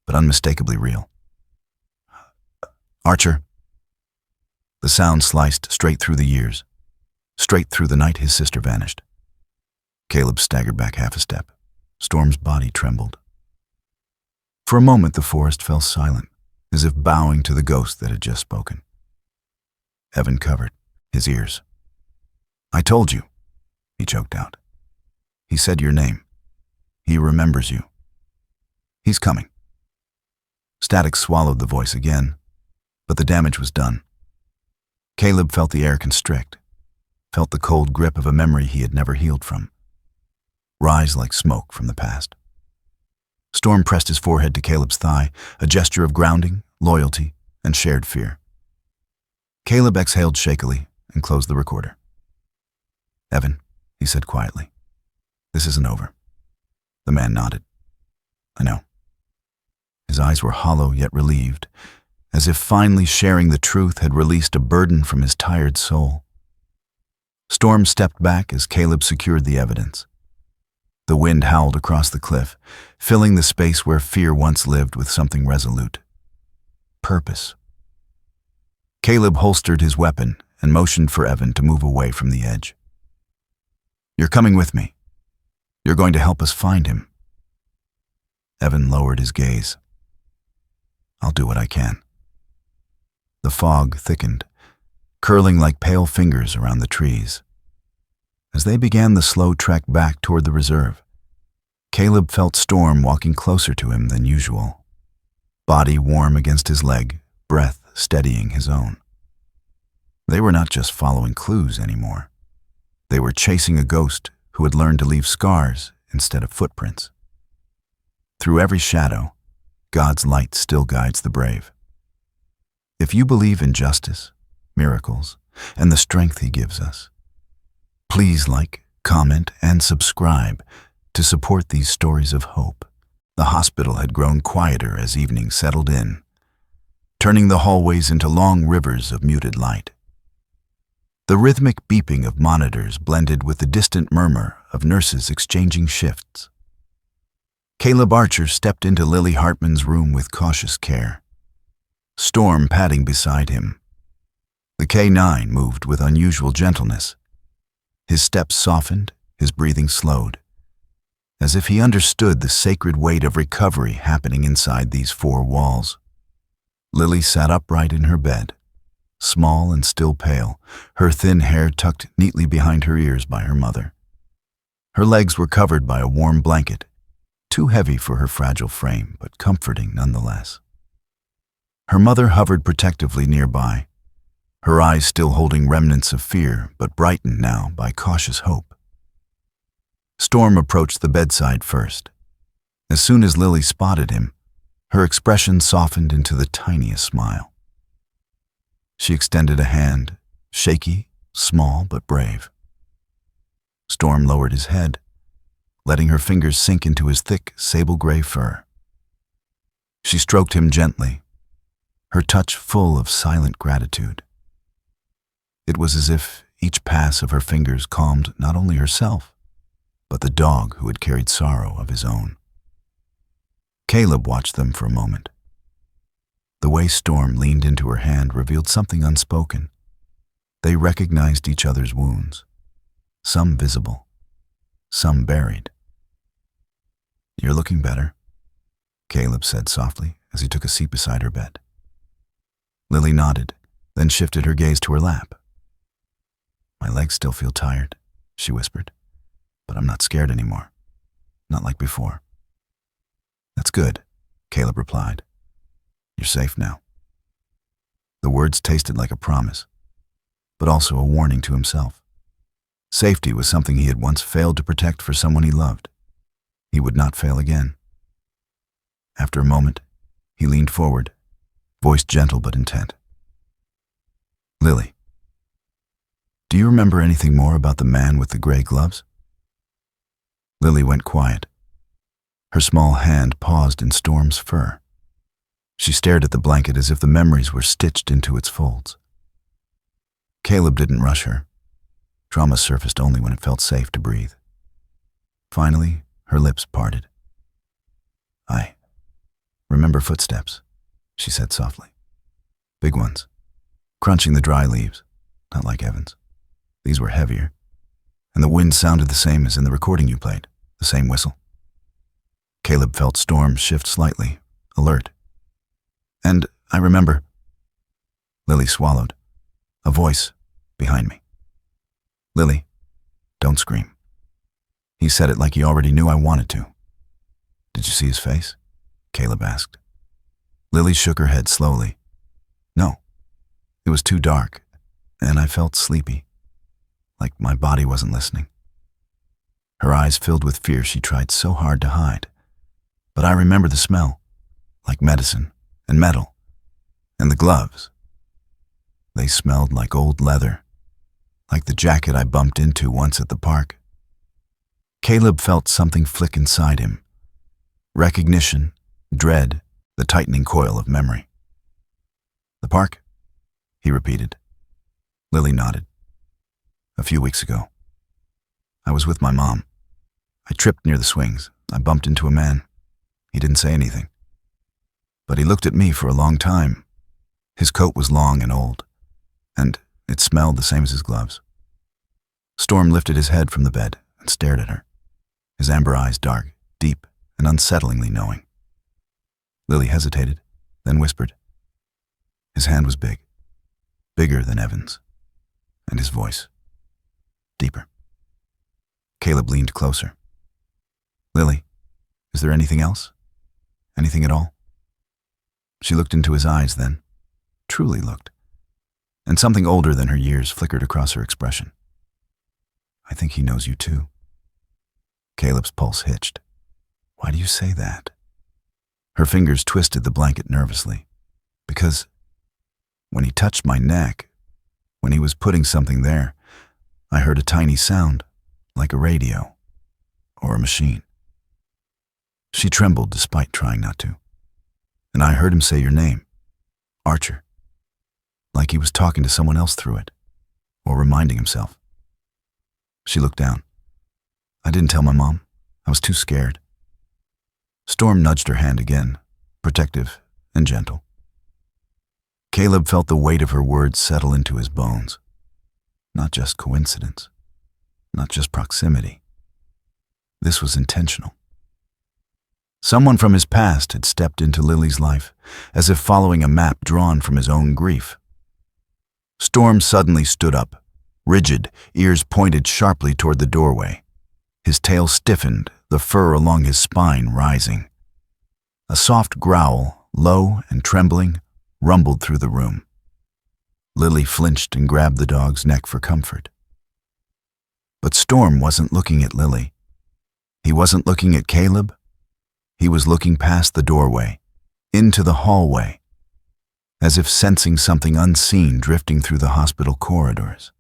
but unmistakably real. Archer. The sound sliced straight through the years, straight through the night his sister vanished. Caleb staggered back half a step. Storm's body trembled. For a moment the forest fell silent, as if bowing to the ghost that had just spoken. Evan covered his ears. I told you, he choked out. He said your name. He remembers you. He's coming. Static swallowed the voice again, but the damage was done. Caleb felt the air constrict, felt the cold grip of a memory he had never healed from, rise like smoke from the past. Storm pressed his forehead to Caleb's thigh, a gesture of grounding, loyalty, and shared fear. Caleb exhaled shakily and closed the recorder. Evan, he said quietly, this isn't over. The man nodded. I know. His eyes were hollow yet relieved, as if finally sharing the truth had released a burden from his tired soul. Storm stepped back as Caleb secured the evidence. The wind howled across the cliff, filling the space where fear once lived with something resolute. Purpose. Caleb holstered his weapon and motioned for Evan to move away from the edge. You're coming with me. You're going to help us find him. Evan lowered his gaze. I'll do what I can. The fog thickened, curling like pale fingers around the trees. As they began the slow trek back toward the reserve, Caleb felt Storm walking closer to him than usual, body warm against his leg, breath steadying his own. They were not just following clues anymore. They were chasing a ghost who had learned to leave scars instead of footprints. Through every shadow, God's light still guides the brave. If you believe in justice, miracles, and the strength He gives us, please like, comment, and subscribe to support these stories of hope. The hospital had grown quieter as evening settled in, turning the hallways into long rivers of muted light. The rhythmic beeping of monitors blended with the distant murmur of nurses exchanging shifts. Caleb Archer stepped into Lily Hartman's room with cautious care, Storm padding beside him. The K-9 moved with unusual gentleness, His steps softened, his breathing slowed, as if he understood the sacred weight of recovery happening inside these four walls. Lily sat upright in her bed, small and still pale, her thin hair tucked neatly behind her ears by her mother. Her legs were covered by a warm blanket, too heavy for her fragile frame, but comforting nonetheless. Her mother hovered protectively nearby, her eyes still holding remnants of fear, but brightened now by cautious hope. Storm approached the bedside first. As soon as Lily spotted him, her expression softened into the tiniest smile. She extended a hand, shaky, small, but brave. Storm lowered his head, letting her fingers sink into his thick, sable-gray fur. She stroked him gently, her touch full of silent gratitude. It was as if each pass of her fingers calmed not only herself, but the dog who had carried sorrow of his own. Caleb watched them for a moment. The way Storm leaned into her hand revealed something unspoken. They recognized each other's wounds, some visible, some buried. "You're looking better," Caleb said softly as he took a seat beside her bed. Lily nodded, then shifted her gaze to her lap. "My legs still feel tired," she whispered, "but I'm not scared anymore. Not like before." "That's good," Caleb replied. "You're safe now." The words tasted like a promise, but also a warning to himself. Safety was something he had once failed to protect for someone he loved. He would not fail again. After a moment, he leaned forward, voice gentle but intent. "Lily, do you remember anything more about the man with the gray gloves?" Lily went quiet. Her small hand paused in Storm's fur. She stared at the blanket as if the memories were stitched into its folds. Caleb didn't rush her. Trauma surfaced only when it felt safe to breathe. Finally, her lips parted. "I remember footsteps," she said softly. "Big ones, crunching the dry leaves, not like Evan's. These were heavier, and the wind sounded the same as in the recording you played, the same whistle." Caleb felt Storm shift slightly, alert. "And I remember—" Lily swallowed. A voice behind me. "Lily, don't scream." He said it like he already knew I wanted to. "Did you see his face?" Caleb asked. Lily shook her head slowly. "No, it was too dark, and I felt sleepy, like my body wasn't listening." Her eyes filled with fear she tried so hard to hide. But I remember the smell, like medicine and metal, and the gloves. They smelled like old leather, like the jacket I bumped into once at the park. Caleb felt something flick inside him. Recognition, dread, the tightening coil of memory. "The park?" he repeated. Lily nodded. "A few weeks ago. I was with my mom. I tripped near the swings. I bumped into a man. He didn't say anything. But he looked at me for a long time. His coat was long and old, and it smelled the same as his gloves." Storm lifted his head from the bed and stared at her, his amber eyes dark, deep, and unsettlingly knowing. Lily hesitated, then whispered. His hand was big, bigger than Evan's, and his voice deeper. Caleb leaned closer. "Lily, is there anything else? Anything at all?" She looked into his eyes then, truly looked, and something older than her years flickered across her expression. "I think he knows you too." Caleb's pulse hitched. "Why do you say that?" Her fingers twisted the blanket nervously. "Because when he touched my neck, when he was putting something there, I heard a tiny sound, like a radio or a machine." She trembled despite trying not to. "And I heard him say your name, Archer, like he was talking to someone else through it, or reminding himself." She looked down. "I didn't tell my mom. I was too scared." Storm nudged her hand again, protective and gentle. Caleb felt the weight of her words settle into his bones. Not just coincidence. not just proximity. This was intentional. Someone from his past had stepped into Lily's life, as if following a map drawn from his own grief. Storm suddenly stood up, rigid, ears pointed sharply toward the doorway. His tail stiffened, the fur along his spine rising. A soft growl, low and trembling, rumbled through the room. Lily flinched and grabbed the dog's neck for comfort. But Storm wasn't looking at Lily. He wasn't looking at Caleb. He was looking past the doorway, into the hallway, as if sensing something unseen drifting through the hospital corridors.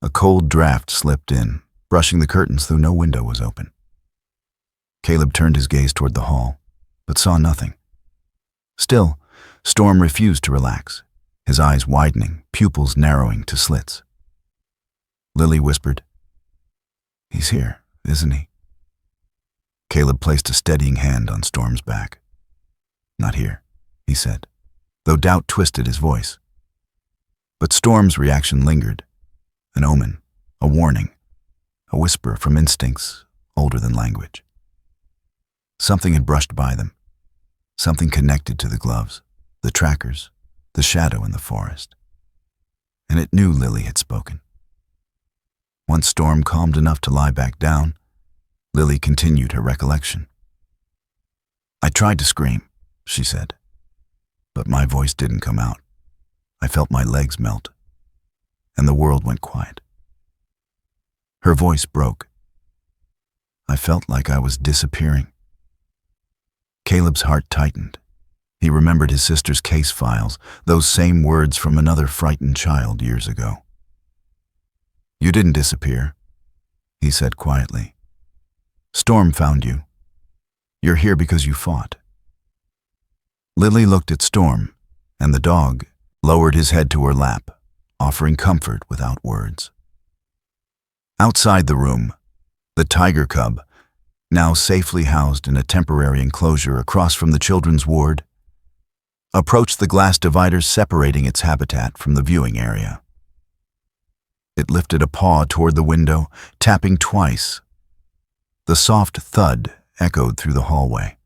A cold draft slipped in, brushing the curtains though no window was open. Caleb turned his gaze toward the hall, but saw nothing. Still, Storm refused to relax, his eyes widening, pupils narrowing to slits. Lily whispered, "He's here, isn't he?" Caleb placed a steadying hand on Storm's back. "Not here," he said, though doubt twisted his voice. But Storm's reaction lingered, an omen, a warning, a whisper from instincts older than language. Something had brushed by them, something connected to the gloves, the trackers, the shadow in the forest. And it knew Lily had spoken. Once Storm calmed enough to lie back down, Lily continued her recollection. "I tried to scream," she said, "but my voice didn't come out. I felt my legs melt, and the world went quiet." Her voice broke. "I felt like I was disappearing." Caleb's heart tightened. He remembered his sister's case files, those same words from another frightened child years ago. "You didn't disappear," he said quietly. "Storm found you. You're here because you fought." Lily looked at Storm, and the dog lowered his head to her lap, offering comfort without words. Outside the room, the tiger cub, now safely housed in a temporary enclosure across from the children's ward, approached the glass dividers separating its habitat from the viewing area. It lifted a paw toward the window, tapping twice. The soft thud echoed through the hallway.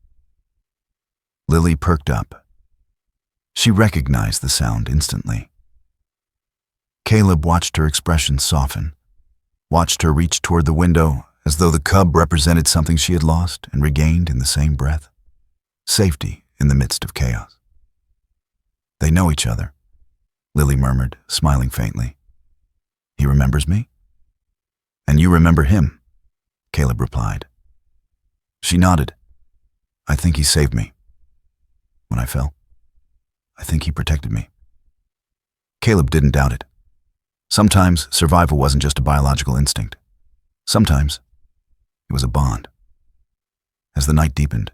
Lily perked up. She recognized the sound instantly. Caleb watched her expression soften, watched her reach toward the window as though the cub represented something she had lost and regained in the same breath. Safety in the midst of chaos. "They know each other," Lily murmured, smiling faintly. "He remembers me?" "And you remember him," Caleb replied. She nodded. "I think he saved me. When I fell, I think he protected me." Caleb didn't doubt it. Sometimes survival wasn't just a biological instinct. Sometimes it was a bond. As the night deepened,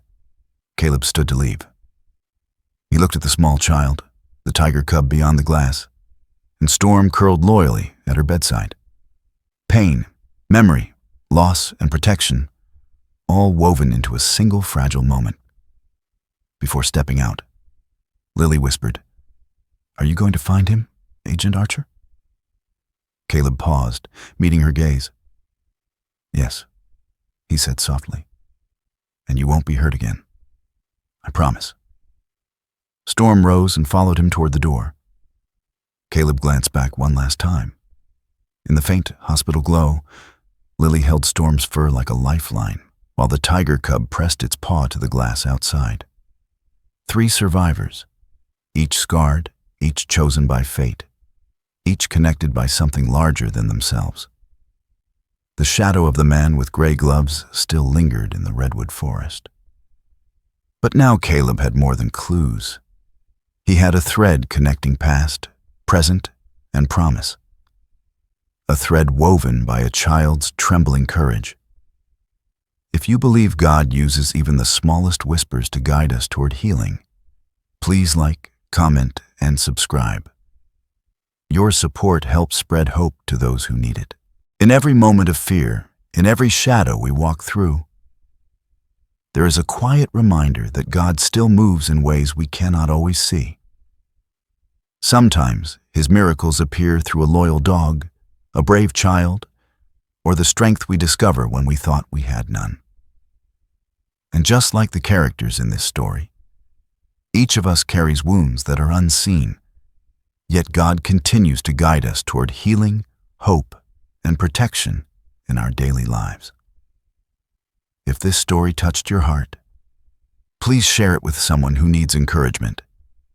Caleb stood to leave. He looked at the small child, the tiger cub beyond the glass, and Storm curled loyally at her bedside. Pain, memory, loss, and protection, all woven into a single fragile moment. Before stepping out, Lily whispered, "Are you going to find him, Agent Archer?" Caleb paused, meeting her gaze. "Yes," he said softly, "and you won't be hurt again. I promise." Storm rose and followed him toward the door. Caleb glanced back one last time. In the faint hospital glow, Lily held Storm's fur like a lifeline, while the tiger cub pressed its paw to the glass outside. 3 survivors, each scarred, each chosen by fate, each connected by something larger than themselves. The shadow of the man with gray gloves still lingered in the redwood forest. But now Caleb had more than clues. He had a thread connecting past, present, and promise. A thread woven by a child's trembling courage. If you believe God uses even the smallest whispers to guide us toward healing, please like, comment, and subscribe. Your support helps spread hope to those who need it. In every moment of fear, in every shadow we walk through, there is a quiet reminder that God still moves in ways we cannot always see. Sometimes His miracles appear through a loyal dog, a brave child, or the strength we discover when we thought we had none. And just like the characters in this story, each of us carries wounds that are unseen, yet God continues to guide us toward healing, hope, and protection in our daily lives. If this story touched your heart, please share it with someone who needs encouragement.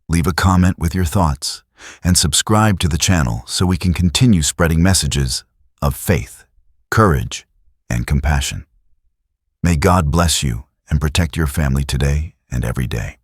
Leave a comment with your thoughts and subscribe to the channel so we can continue spreading messages of faith, courage, and compassion. May God bless you and protect your family today and every day.